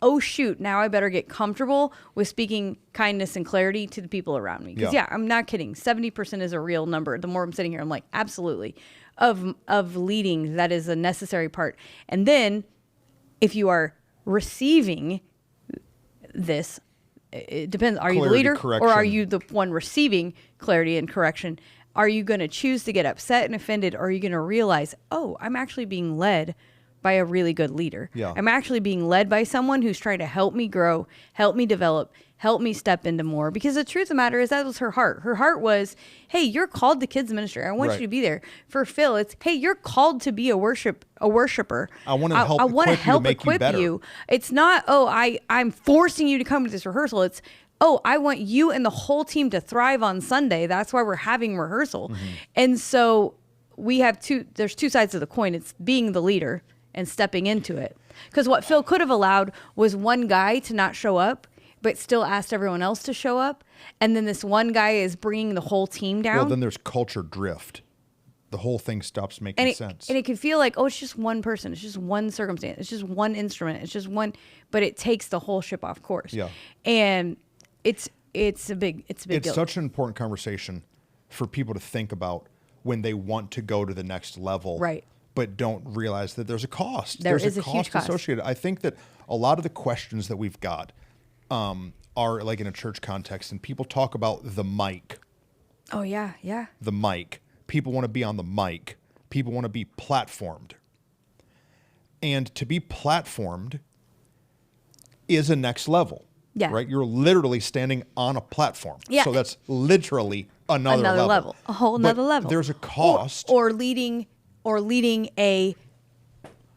Speaker 1: Oh, shoot, now I better get comfortable with speaking kindness and clarity to the people around me. Because,
Speaker 2: Yeah.
Speaker 1: I'm not kidding. 70% is a real number. The more I'm sitting here, I'm like, absolutely. Of leading, that is a necessary part. And then if you are receiving this, it depends. Are you the
Speaker 2: Clarity,
Speaker 1: leader
Speaker 2: correction.
Speaker 1: or are you the one receiving clarity and correction? Are you going to choose to get upset and offended, or are you going to realize, oh, I'm actually being led by a really good leader.
Speaker 2: Yeah.
Speaker 1: I'm actually being led by someone who's trying to help me grow, help me develop, help me step into more. Because the truth of the matter is that was her heart. Her heart was, hey, you're called to kids ministry. I want
Speaker 2: Right.
Speaker 1: you to be there. For Phil, it's, hey, you're called to be a worshiper.
Speaker 2: I want to help
Speaker 1: I wanna
Speaker 2: equip you to make you better.
Speaker 1: It's not, oh, I'm forcing you to come to this rehearsal. It's, oh, I want you and the whole team to thrive on Sunday. That's why we're having rehearsal. And so there's two sides of the coin. It's being the leader and stepping into it. Because what Phil could have allowed was one guy to not show up, but still asked everyone else to show up. And then this one guy is bringing the whole team down.
Speaker 2: Well, then there's culture drift. The whole thing stops making sense.
Speaker 1: And it can feel like, oh, it's just one person. It's just one circumstance. It's just one instrument. It's just one, but it takes the whole ship off course.
Speaker 2: Yeah.
Speaker 1: And it's a big deal.
Speaker 2: It's such an important conversation for people to think about when they want to go to the next level.
Speaker 1: Right.
Speaker 2: But don't realize that there's a cost.
Speaker 1: There
Speaker 2: There's
Speaker 1: is a huge cost
Speaker 2: associated. I think that a lot of the questions that we've got are like in a church context, and people talk about the mic.
Speaker 1: Oh, yeah, yeah.
Speaker 2: The mic. People want to be on the mic. People want to be platformed. And to be platformed is a next level.
Speaker 1: Yeah.
Speaker 2: Right? You're literally standing on a platform.
Speaker 1: Yeah.
Speaker 2: So that's literally another level.
Speaker 1: A whole
Speaker 2: But
Speaker 1: nother level.
Speaker 2: There's a cost.
Speaker 1: Or leading a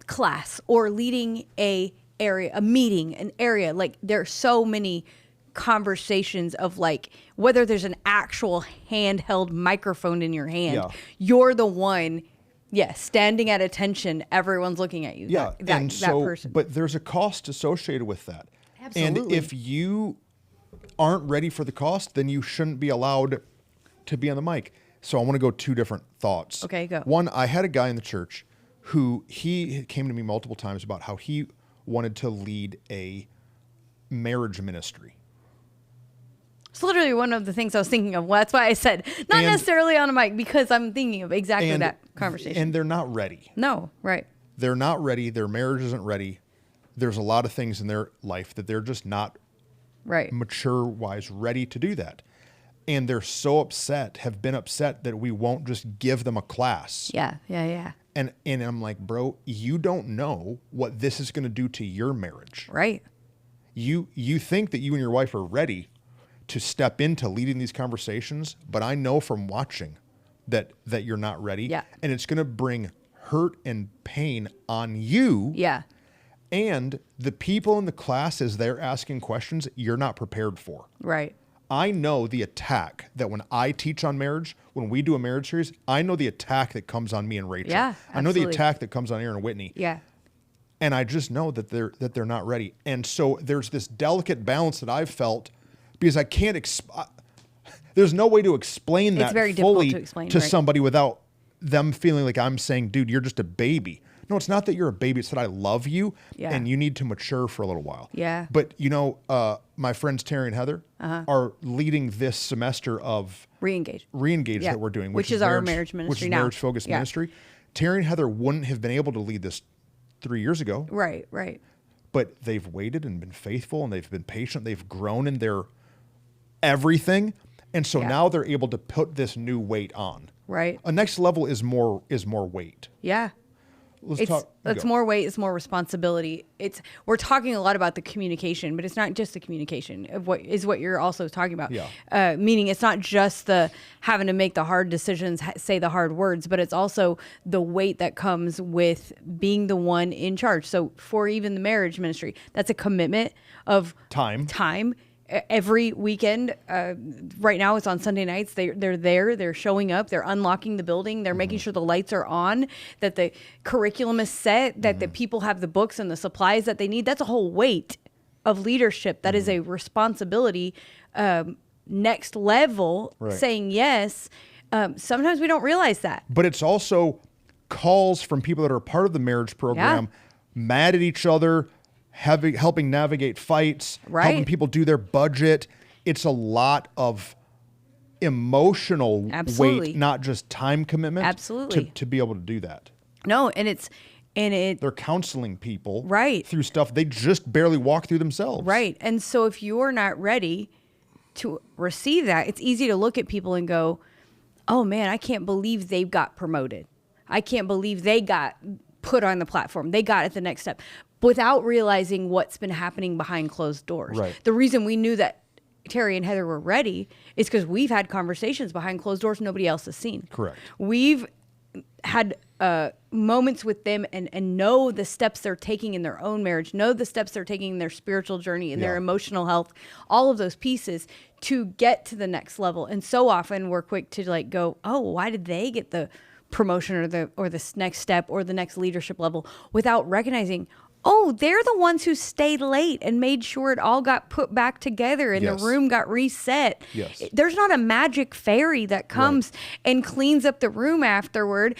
Speaker 1: class, or leading a area, a meeting, an area. Like, there are so many conversations of like, whether there's an actual handheld microphone in your hand,
Speaker 2: Yeah.
Speaker 1: you're the one, standing at attention. Everyone's looking at you.
Speaker 2: Yeah.
Speaker 1: that person.
Speaker 2: But there's a cost associated with that.
Speaker 1: Absolutely.
Speaker 2: And if you aren't ready for the cost, then you shouldn't be allowed to be on the mic. So I want to go two different thoughts.
Speaker 1: Okay, go.
Speaker 2: One, I had a guy in the church who he came to me multiple times about how he wanted to lead a marriage ministry.
Speaker 1: It's literally one of the things I was thinking of. Well, that's why I said not necessarily on a mic, because I'm thinking of exactly that conversation.
Speaker 2: And they're not ready.
Speaker 1: No, right.
Speaker 2: They're not ready. Their marriage isn't ready. There's a lot of things in their life that they're just not mature-wise, ready to do that. And they're so upset, have been upset that we won't just give them a class.
Speaker 1: Yeah.
Speaker 2: And I'm like, bro, you don't know what this is going to do to your marriage.
Speaker 1: Right.
Speaker 2: You think that you and your wife are ready to step into leading these conversations, but I know from watching that you're not ready.
Speaker 1: Yeah.
Speaker 2: And it's going to bring hurt and pain on you.
Speaker 1: Yeah.
Speaker 2: And the people in the class, as they're asking questions, you're not prepared for.
Speaker 1: Right.
Speaker 2: I know the attack that when I teach on marriage, when we do a marriage series, I know the attack that comes on me and Rachel.
Speaker 1: Yeah,
Speaker 2: I know the
Speaker 1: absolutely.
Speaker 2: attack that comes on Aaron and Whitney.
Speaker 1: Yeah.
Speaker 2: And I just know that they're not ready. And so there's this delicate balance that I've felt because I can't there's no way to explain that
Speaker 1: very
Speaker 2: fully
Speaker 1: difficult to explain,
Speaker 2: to
Speaker 1: right.
Speaker 2: somebody without them feeling like I'm saying, dude, you're just a baby. No, it's not that you're a baby. It's that I love you
Speaker 1: Yeah.
Speaker 2: and you need to mature for a little while.
Speaker 1: Yeah.
Speaker 2: But, my friends Terry and Heather are leading this semester of
Speaker 1: Re-engage.
Speaker 2: Re-engage
Speaker 1: Yeah.
Speaker 2: that we're doing.
Speaker 1: Which is our marriage ministry
Speaker 2: Which is
Speaker 1: now.
Speaker 2: marriage-focused
Speaker 1: Yeah.
Speaker 2: ministry. Terry and Heather wouldn't have been able to lead this 3 years ago.
Speaker 1: Right.
Speaker 2: But they've waited and been faithful and they've been patient. They've grown in their everything. And so
Speaker 1: Yeah.
Speaker 2: now they're able to put this new weight on.
Speaker 1: Right.
Speaker 2: A next level is more weight.
Speaker 1: Yeah.
Speaker 2: It's
Speaker 1: more weight, it's more responsibility. We're talking a lot about the communication, but it's not just the communication of what you're also talking about.
Speaker 2: Yeah.
Speaker 1: Meaning it's not just the having to make the hard decisions, say the hard words, but it's also the weight that comes with being the one in charge. So for even the marriage ministry, that's a commitment of
Speaker 2: Time.
Speaker 1: Every weekend, right now it's on Sunday nights. They're there. They're showing up. They're unlocking the building. They're making sure the lights are on, that the curriculum is set, that the people have the books and the supplies that they need. That's a whole weight of leadership. That is a responsibility. Next level,
Speaker 2: Right.
Speaker 1: saying yes. Sometimes we don't realize that.
Speaker 2: But it's also calls from people that are part of the marriage program, mad at each other, helping navigate fights,
Speaker 1: Right.
Speaker 2: helping people do their budget. It's a lot of emotional
Speaker 1: Absolutely.
Speaker 2: weight, not just time commitment.
Speaker 1: Absolutely.
Speaker 2: To be able to do that.
Speaker 1: No,
Speaker 2: They're counseling people
Speaker 1: Right.
Speaker 2: through stuff they just barely walk through themselves.
Speaker 1: Right. And so if you're not ready to receive that, it's easy to look at people and go, oh man, I can't believe they got promoted. I can't believe they got put on the platform. They got at the next step without realizing what's been happening behind closed doors.
Speaker 2: Right.
Speaker 1: The reason we knew that Terry and Heather were ready is because we've had conversations behind closed doors nobody else has seen.
Speaker 2: Correct.
Speaker 1: We've had moments with them and know the steps they're taking in their own marriage, know the steps they're taking in their spiritual journey, in their emotional health, all of those pieces to get to the next level. And so often we're quick to go, oh, why did they get the promotion or the next step or the next leadership level without recognizing, oh, they're the ones who stayed late and made sure it all got put back together and
Speaker 2: Yes.
Speaker 1: the room got reset.
Speaker 2: Yes.
Speaker 1: There's not a magic fairy that comes and cleans up the room afterward,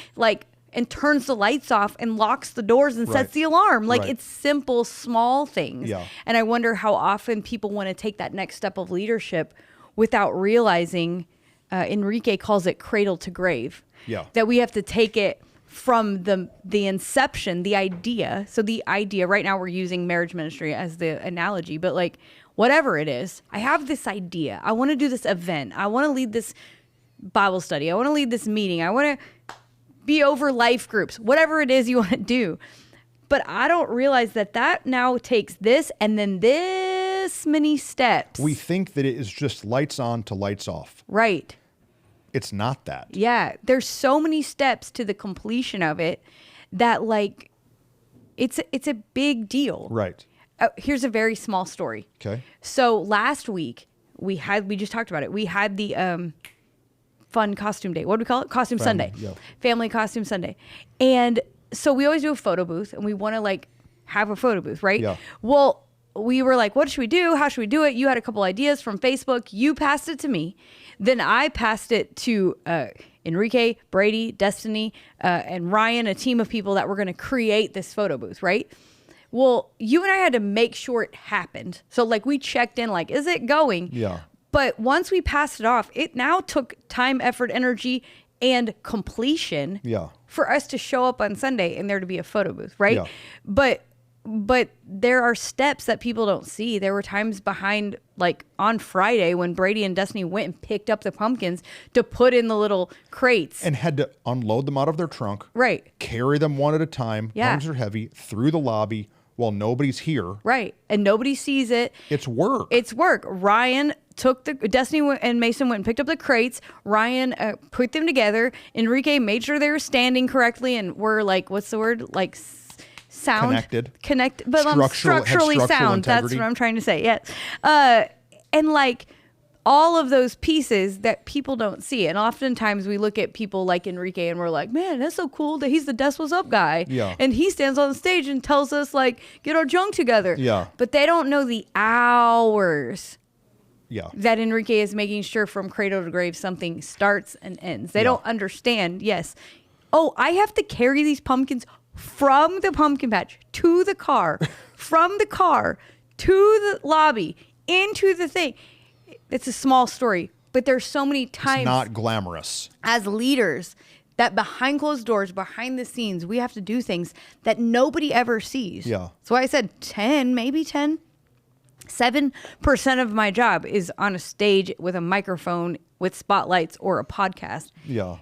Speaker 1: and turns the lights off and locks the doors and
Speaker 2: Right.
Speaker 1: sets the alarm.
Speaker 2: Right.
Speaker 1: It's simple, small things.
Speaker 2: Yeah.
Speaker 1: And I wonder how often people want to take that next step of leadership without realizing, Enrique calls it cradle to grave.
Speaker 2: Yeah.
Speaker 1: That we have to take it from the inception, the idea. So the idea, right now we're using marriage ministry as the analogy, but whatever it is, I have this idea. I want to do this event. I want to lead this Bible study. I want to lead this meeting. I want to be over life groups, whatever it is you want to do. But I don't realize that now takes this and then this many steps.
Speaker 2: We think that it is just lights on to lights off.
Speaker 1: Right.
Speaker 2: It's not that.
Speaker 1: Yeah, there's so many steps to the completion of it that it's a big deal.
Speaker 2: Right.
Speaker 1: Here's a very small story.
Speaker 2: Okay.
Speaker 1: So last week we just talked about it. We had the fun costume day. What do we call it? Costume
Speaker 2: Family,
Speaker 1: Sunday.
Speaker 2: yeah.
Speaker 1: Family costume Sunday. And so we always do a photo booth and we want to have a photo booth, right?
Speaker 2: Yeah.
Speaker 1: Well, we were like, what should we do? How should we do it? You had a couple ideas from Facebook. You passed it to me. Then I passed it to Enrique, Brady, Destiny, and Ryan, a team of people that were going to create this photo booth, right? Well, you and I had to make sure it happened. So we checked in, is it going?
Speaker 2: Yeah.
Speaker 1: But once we passed it off, it now took time, effort, energy, and completion
Speaker 2: Yeah.
Speaker 1: for us to show up on Sunday and there to be a photo booth, right?
Speaker 2: Yeah.
Speaker 1: But But there are steps that people don't see. There were times behind, like on Friday, when Brady and Destiny went and picked up the pumpkins to put in the little crates.
Speaker 2: And had to unload them out of their trunk.
Speaker 1: Right.
Speaker 2: Carry them one at a time.
Speaker 1: Yeah.
Speaker 2: Pumpkins are heavy. Through the lobby while nobody's here.
Speaker 1: Right. And nobody sees it.
Speaker 2: It's work.
Speaker 1: It's work. Ryan took Destiny and Mason went and picked up the crates. Ryan put them together. Enrique made sure they were standing correctly and were like, what's the word? Like sound. Connected. But structurally sound.
Speaker 2: Integrity.
Speaker 1: That's what I'm trying to say. Yes. And like all of those pieces that people don't see. And oftentimes we look at people like Enrique and we're like, man, that's so cool that he's the Des Was Up guy.
Speaker 2: Yeah.
Speaker 1: And he stands on the stage and tells us like, get our junk together.
Speaker 2: Yeah.
Speaker 1: But they don't know the hours that Enrique is making sure from cradle to grave something starts and ends. They don't understand. Yes. Oh, I have to carry these pumpkins from the pumpkin patch to the car, from the car to the lobby, into the thing. It's a small story, but there's so many times.
Speaker 2: It's not glamorous. As
Speaker 1: leaders, that behind closed doors, behind the scenes, we have to do things that nobody ever sees.
Speaker 2: Yeah.
Speaker 1: So I said 7% of my job is on a stage with a microphone, with spotlights, or a podcast.
Speaker 2: Yeah.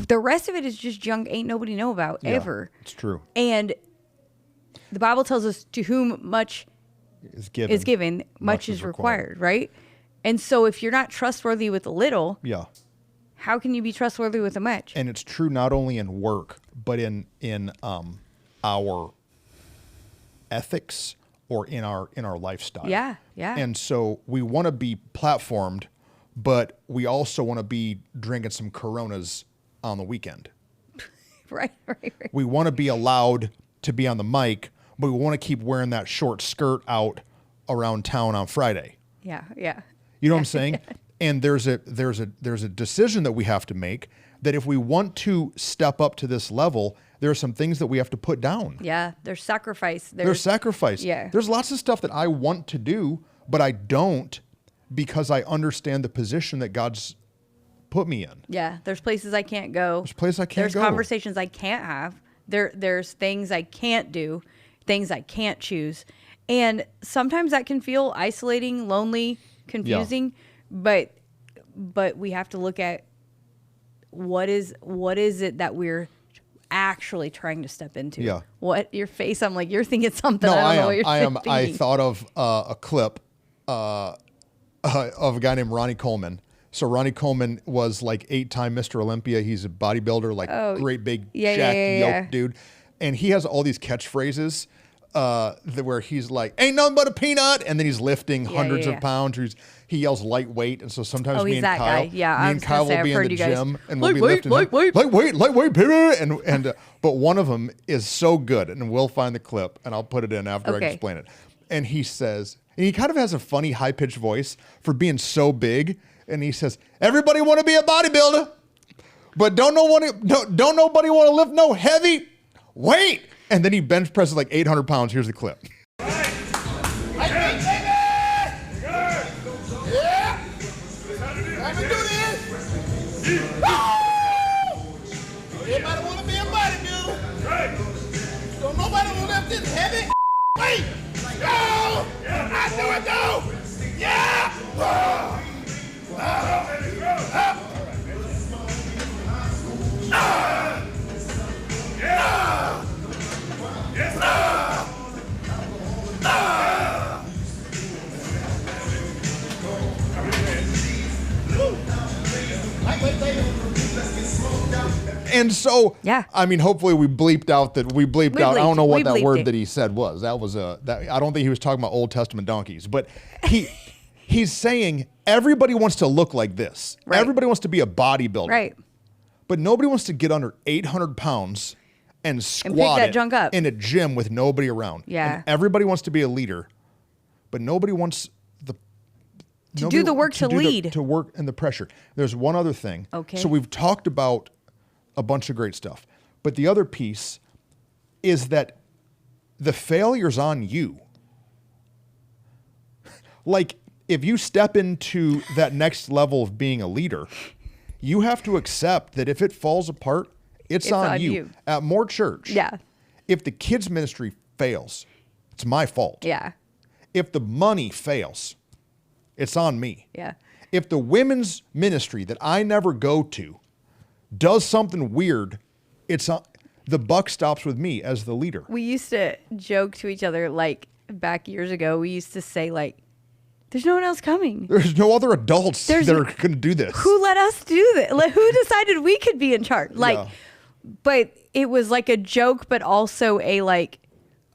Speaker 1: The rest of it is just junk ain't nobody know about ever.
Speaker 2: It's true.
Speaker 1: And the Bible tells us to whom much is given, much is required, right? And so if you're not trustworthy with a little, how can you be trustworthy with a much?
Speaker 2: And it's true not only in work, but in our ethics or in our lifestyle.
Speaker 1: Yeah.
Speaker 2: And so we want to be platformed, but we also want to be drinking some Coronas on the weekend.
Speaker 1: Right.
Speaker 2: We want to be allowed to be on the mic, but we want to keep wearing that short skirt out around town on Friday.
Speaker 1: Yeah.
Speaker 2: You know what I'm saying? And there's a decision that we have to make that if we want to step up to this level, there are some things that we have to put down.
Speaker 1: Yeah, there's sacrifice.
Speaker 2: There's sacrifice.
Speaker 1: Yeah.
Speaker 2: There's lots of stuff that I want to do, but I don't because I understand the position that God's put me in.
Speaker 1: Yeah, there's places I can't go.
Speaker 2: There's
Speaker 1: conversations I can't have. There's things I can't do, things I can't choose. And sometimes that can feel isolating, lonely, confusing, but we have to look at what is it that we're actually trying to step into.
Speaker 2: Yeah.
Speaker 1: What your face? I'm like, you're thinking something.
Speaker 2: No,
Speaker 1: I don't know what you're thinking.
Speaker 2: I thought of a clip of a guy named Ronnie Coleman. So Ronnie Coleman was like 8-time Mr. Olympia. He's a bodybuilder, like great big jacked yoked dude. And he has all these catchphrases where he's like, ain't nothing but a peanut. And then he's lifting hundreds of pounds. He yells lightweight. And so sometimes me and Kyle, will be in the gym and we'll be lifting lightweight, baby. But one of them is so good, and we'll find the clip and I'll put it in after I explain it. And he says, and he kind of has a funny high pitched voice for being so big. And he says, everybody want to be a bodybuilder, but don't nobody want to lift no heavy weight. And then he bench presses like 800 pounds. Here's the clip.
Speaker 3: Everybody want to be a bodybuilder. Right. Don't nobody want to lift this heavy weight. Go! I do it though. Yeah!
Speaker 2: And so, I mean, hopefully we bleeped out. I don't know what that word that he said was. That was I don't think he was talking about Old Testament donkeys, but he's saying everybody wants to look like this. Right. Everybody wants to be a bodybuilder.
Speaker 1: Right.
Speaker 2: But nobody wants to get under 800 pounds and squat
Speaker 1: pick that junk up
Speaker 2: in a gym with nobody around.
Speaker 1: Yeah.
Speaker 2: And everybody wants to be a leader, but nobody wants
Speaker 1: to do the work to lead.
Speaker 2: To work in the pressure. There's one other thing.
Speaker 1: Okay.
Speaker 2: So we've talked about a bunch of great stuff, but the other piece is that the failure's on you. Like, if you step into that next level of being a leader, you have to accept that if it falls apart, it's on you. At More Church, if the kids ministry fails, It's my fault.
Speaker 1: Yeah.
Speaker 2: If the money fails, it's on me.
Speaker 1: Yeah.
Speaker 2: If the women's ministry that I never go to does something weird, it's on, the buck stops with me as the leader.
Speaker 1: We used to joke to each other, like back years ago, we used to say like, there's no one else coming.
Speaker 2: There's no other adults that are going to do this.
Speaker 1: Who let us do this? Like, who decided we could be in charge? Like,
Speaker 2: Yeah.
Speaker 1: But it was like a joke, but also a like,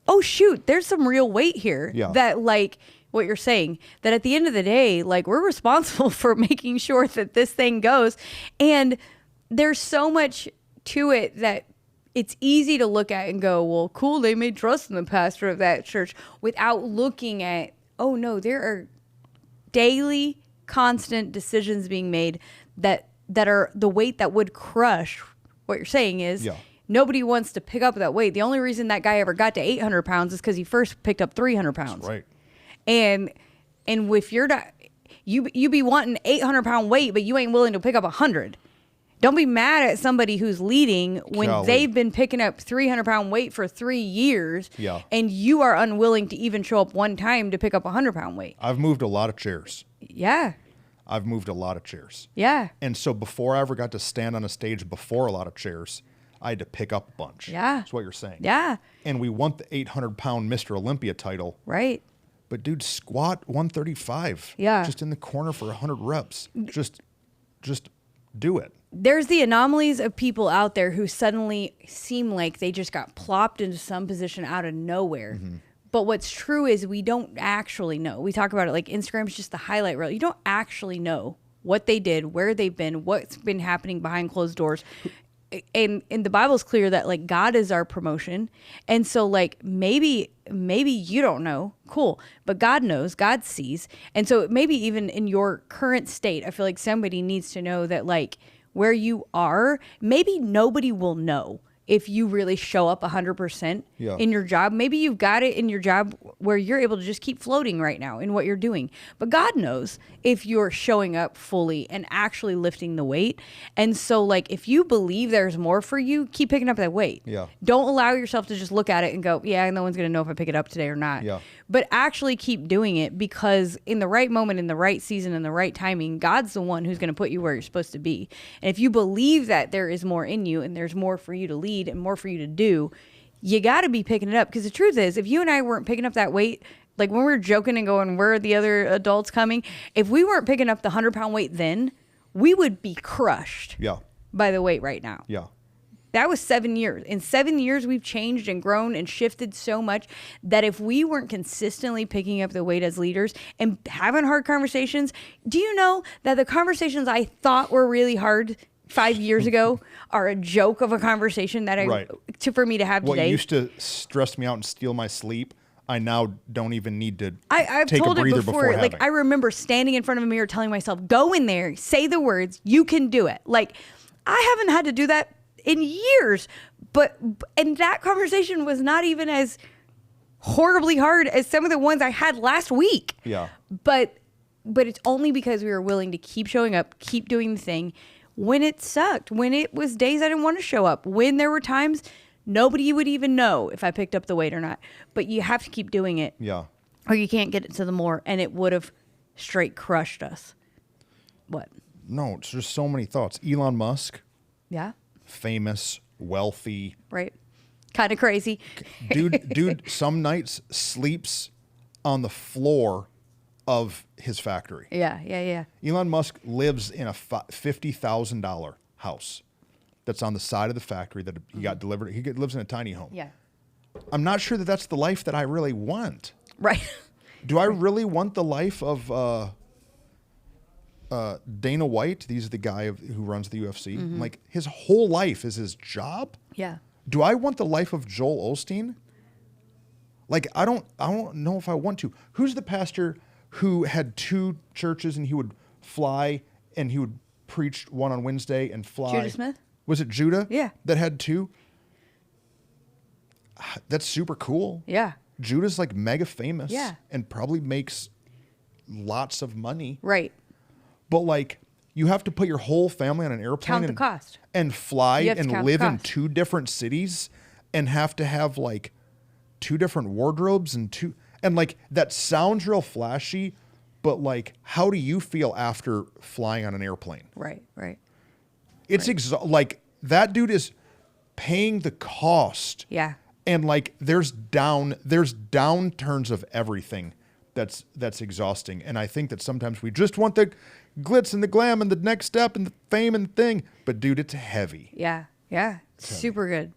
Speaker 1: oh shoot, there's some real weight here.
Speaker 2: Yeah.
Speaker 1: That like what you're saying, that at the end of the day, like we're responsible for making sure that this thing goes. And there's so much to it that it's easy to look at and go, well, cool, they may trust in the pastor of that church, without looking at, oh no, there are daily, constant decisions being made that are the weight that would crush. What you're saying is,
Speaker 2: Yeah.
Speaker 1: nobody wants to pick up that weight. The only reason that guy ever got to 800 pounds is because he first picked up 300 pounds.
Speaker 2: Right.
Speaker 1: And if you're not, you be wanting 800-pound weight, but you ain't willing to pick up 100. Don't be mad at somebody who's leading when
Speaker 2: Golly.
Speaker 1: they've been picking up 300-pound weight for 3 years,
Speaker 2: Yeah.
Speaker 1: and you are unwilling to even show up one time to pick up 100-pound weight.
Speaker 2: I've moved a lot of chairs.
Speaker 1: Yeah.
Speaker 2: I've moved a lot of chairs.
Speaker 1: Yeah.
Speaker 2: And so before I ever got to stand on a stage before a lot of chairs, I had to pick up a bunch.
Speaker 1: Yeah.
Speaker 2: That's what you're saying.
Speaker 1: Yeah.
Speaker 2: And we want the 800-pound Mr. Olympia title.
Speaker 1: Right.
Speaker 2: But dude, squat 135.
Speaker 1: Yeah.
Speaker 2: Just in the corner for 100 reps. Just do it.
Speaker 1: There's the anomalies of people out there who suddenly seem like they just got plopped into some position out of nowhere.
Speaker 2: Mm-hmm.
Speaker 1: But what's true is we don't actually know. We talk about it like Instagram's just the highlight reel. You don't actually know what they did, where they've been, what's been happening behind closed doors. And the Bible's clear that like God is our promotion. And so like maybe you don't know, cool, but God knows, God sees. And so maybe even in your current state, I feel like somebody needs to know that like where you are, maybe nobody will know if you really show up 100%
Speaker 2: Yeah.
Speaker 1: in your job. Maybe you've got it in your job where you're able to just keep floating right now in what you're doing. But God knows if you're showing up fully and actually lifting the weight. And so like if you believe there's more for you, keep picking up that weight.
Speaker 2: Yeah.
Speaker 1: Don't allow yourself to just look at it and go, yeah, no one's going to know if I pick it up today or not.
Speaker 2: Yeah.
Speaker 1: But actually keep doing it, because in the right moment, in the right season, in the right timing, God's the one who's going to put you where you're supposed to be. And if you believe that there is more in you and there's more for you to lead and more for you to do, you got to be picking it up. Because the truth is, if you and I weren't picking up that weight, like when we were joking and going, where are the other adults coming? If we weren't picking up the 100-pound weight then, we would be crushed
Speaker 2: Yeah.
Speaker 1: by the weight right now.
Speaker 2: Yeah.
Speaker 1: That was 7 years. In 7 years, we've changed and grown and shifted so much that if we weren't consistently picking up the weight as leaders and having hard conversations, do you know that the conversations I thought were really hard 5 years ago are a joke of a conversation that
Speaker 2: Right.
Speaker 1: for me to have
Speaker 2: What
Speaker 1: today?
Speaker 2: used to stress me out and steal my sleep, I now don't even need to
Speaker 1: I've
Speaker 2: take
Speaker 1: told
Speaker 2: a
Speaker 1: it
Speaker 2: breather
Speaker 1: before. Like
Speaker 2: having.
Speaker 1: I remember standing in front of a mirror telling myself, go in there, say the words, you can do it. Like I haven't had to do that in years, and that conversation was not even as horribly hard as some of the ones I had last week.
Speaker 2: Yeah.
Speaker 1: But it's only because we were willing to keep showing up, keep doing the thing when it sucked, when it was days I didn't want to show up, when there were times nobody would even know if I picked up the weight or not. But you have to keep doing it,
Speaker 2: Yeah.
Speaker 1: or you can't get it to the more, and it would have straight crushed us. What?
Speaker 2: No, it's just so many thoughts. Elon Musk,
Speaker 1: Yeah.
Speaker 2: famous, wealthy,
Speaker 1: Right. Kind of crazy.
Speaker 2: dude some nights sleeps on the floor of his factory.
Speaker 1: Yeah.
Speaker 2: Elon Musk lives in a $50,000 house that's on the side of the factory that he got delivered. He lives in a tiny home.
Speaker 1: Yeah.
Speaker 2: I'm not sure that that's the life that I really want.
Speaker 1: Right.
Speaker 2: Do I really want the life of Dana White? He's the guy who runs the UFC.
Speaker 1: Mm-hmm.
Speaker 2: Like his whole life is his job.
Speaker 1: Yeah.
Speaker 2: Do I want the life of Joel Osteen? Like I don't know if I want to. Who's the pastor who had 2 churches and he would fly and he would preach one on Wednesday and fly?
Speaker 1: Judah Smith?
Speaker 2: Was it Judah?
Speaker 1: Yeah.
Speaker 2: That had 2? That's super cool.
Speaker 1: Yeah.
Speaker 2: Judah's like mega famous.
Speaker 1: Yeah.
Speaker 2: And probably makes lots of money.
Speaker 1: Right.
Speaker 2: But like you have to put your whole family on an airplane
Speaker 1: Count the cost.
Speaker 2: and fly
Speaker 1: You have to
Speaker 2: and
Speaker 1: count the
Speaker 2: live in
Speaker 1: cost.
Speaker 2: 2 different cities and have to have like 2 different wardrobes and like that sounds real flashy, but like how do you feel after flying on an airplane?
Speaker 1: Right.
Speaker 2: It's like that dude is paying the cost.
Speaker 1: Yeah.
Speaker 2: And like there's downturns of everything that's exhausting. And I think that sometimes we just want the glitz and the glam and the next step and the fame and the thing. But dude, it's heavy.
Speaker 1: Yeah. Super good.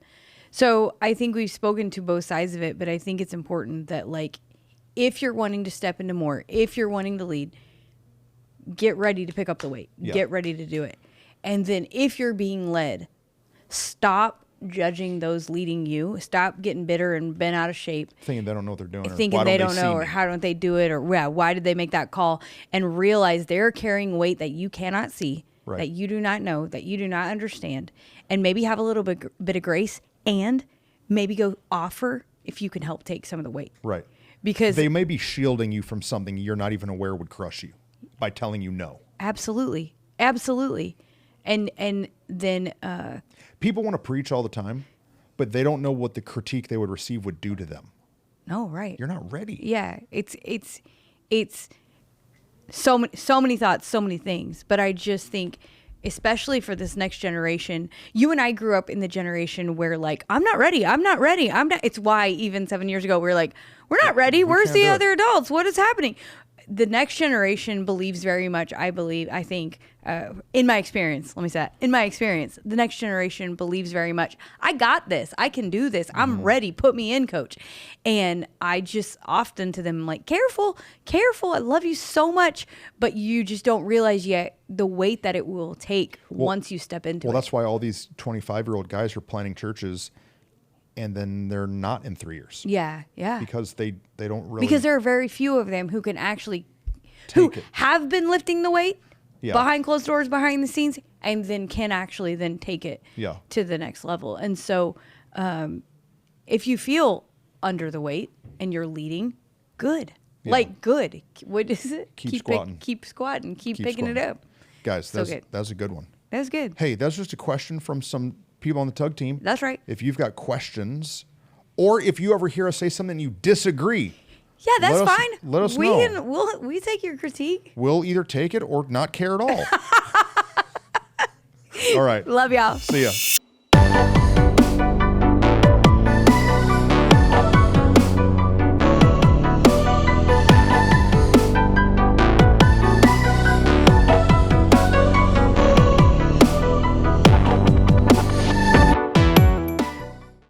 Speaker 1: So I think we've spoken to both sides of it, but I think it's important that like if you're wanting to step into more, if you're wanting to lead, get ready to pick up the weight.
Speaker 2: Yeah.
Speaker 1: Get ready to do it. And then if you're being led, stop judging those leading you. Stop getting bitter and bent out of shape.
Speaker 2: Thinking they don't know what they're doing.
Speaker 1: Thinking they don't know, or how don't they do it, or why did they make that call? And realize they're carrying weight that you cannot see,
Speaker 2: Right.
Speaker 1: that you do not know, that you do not understand. And maybe have a little bit of grace, and maybe go offer if you can help take some of the weight.
Speaker 2: Right.
Speaker 1: Because
Speaker 2: they may be shielding you from something you're not even aware would crush you by telling you no.
Speaker 1: Absolutely. And then
Speaker 2: people want to preach all the time, but they don't know what the critique they would receive would do to them.
Speaker 1: no, right.
Speaker 2: You're not ready.
Speaker 1: Yeah, it's so many thoughts, so many things. But I just think, especially for this next generation, you and I grew up in the generation where like, I'm not ready. It's why even 7 years ago, we were like, we're not ready. Where's the other adults? What is happening? The next generation believes very much, I think, in my experience, let me say that, in my experience, the next generation believes very much, I got this, I can do this, I'm ready, put me in, coach. And I just often to them, like, careful, I love you so much, but you just don't realize yet the weight that it will take once you step into it.
Speaker 2: Well, that's why all these 25-year-old guys are planning churches, and then they're not in 3 years.
Speaker 1: Yeah.
Speaker 2: Because they don't really...
Speaker 1: Because there are very few of them who can actually, who have been lifting the weight behind closed doors, behind the scenes, and then can actually then take it to the next level. And so if you feel under the weight and you're leading, good.
Speaker 2: Yeah.
Speaker 1: Like good. What is it?
Speaker 2: Keep squatting.
Speaker 1: Keep squatting. Keep picking it up.
Speaker 2: Guys,
Speaker 1: So
Speaker 2: that was a good one.
Speaker 1: That was good.
Speaker 2: Hey, that's just a question from some people on the tug team.
Speaker 1: That's right.
Speaker 2: If you've got questions, or if you ever hear us say something you disagree,
Speaker 1: yeah, that's fine.
Speaker 2: Let us know.
Speaker 1: We take your critique.
Speaker 2: We'll either take it or not care at all. All right.
Speaker 1: Love y'all.
Speaker 2: See ya.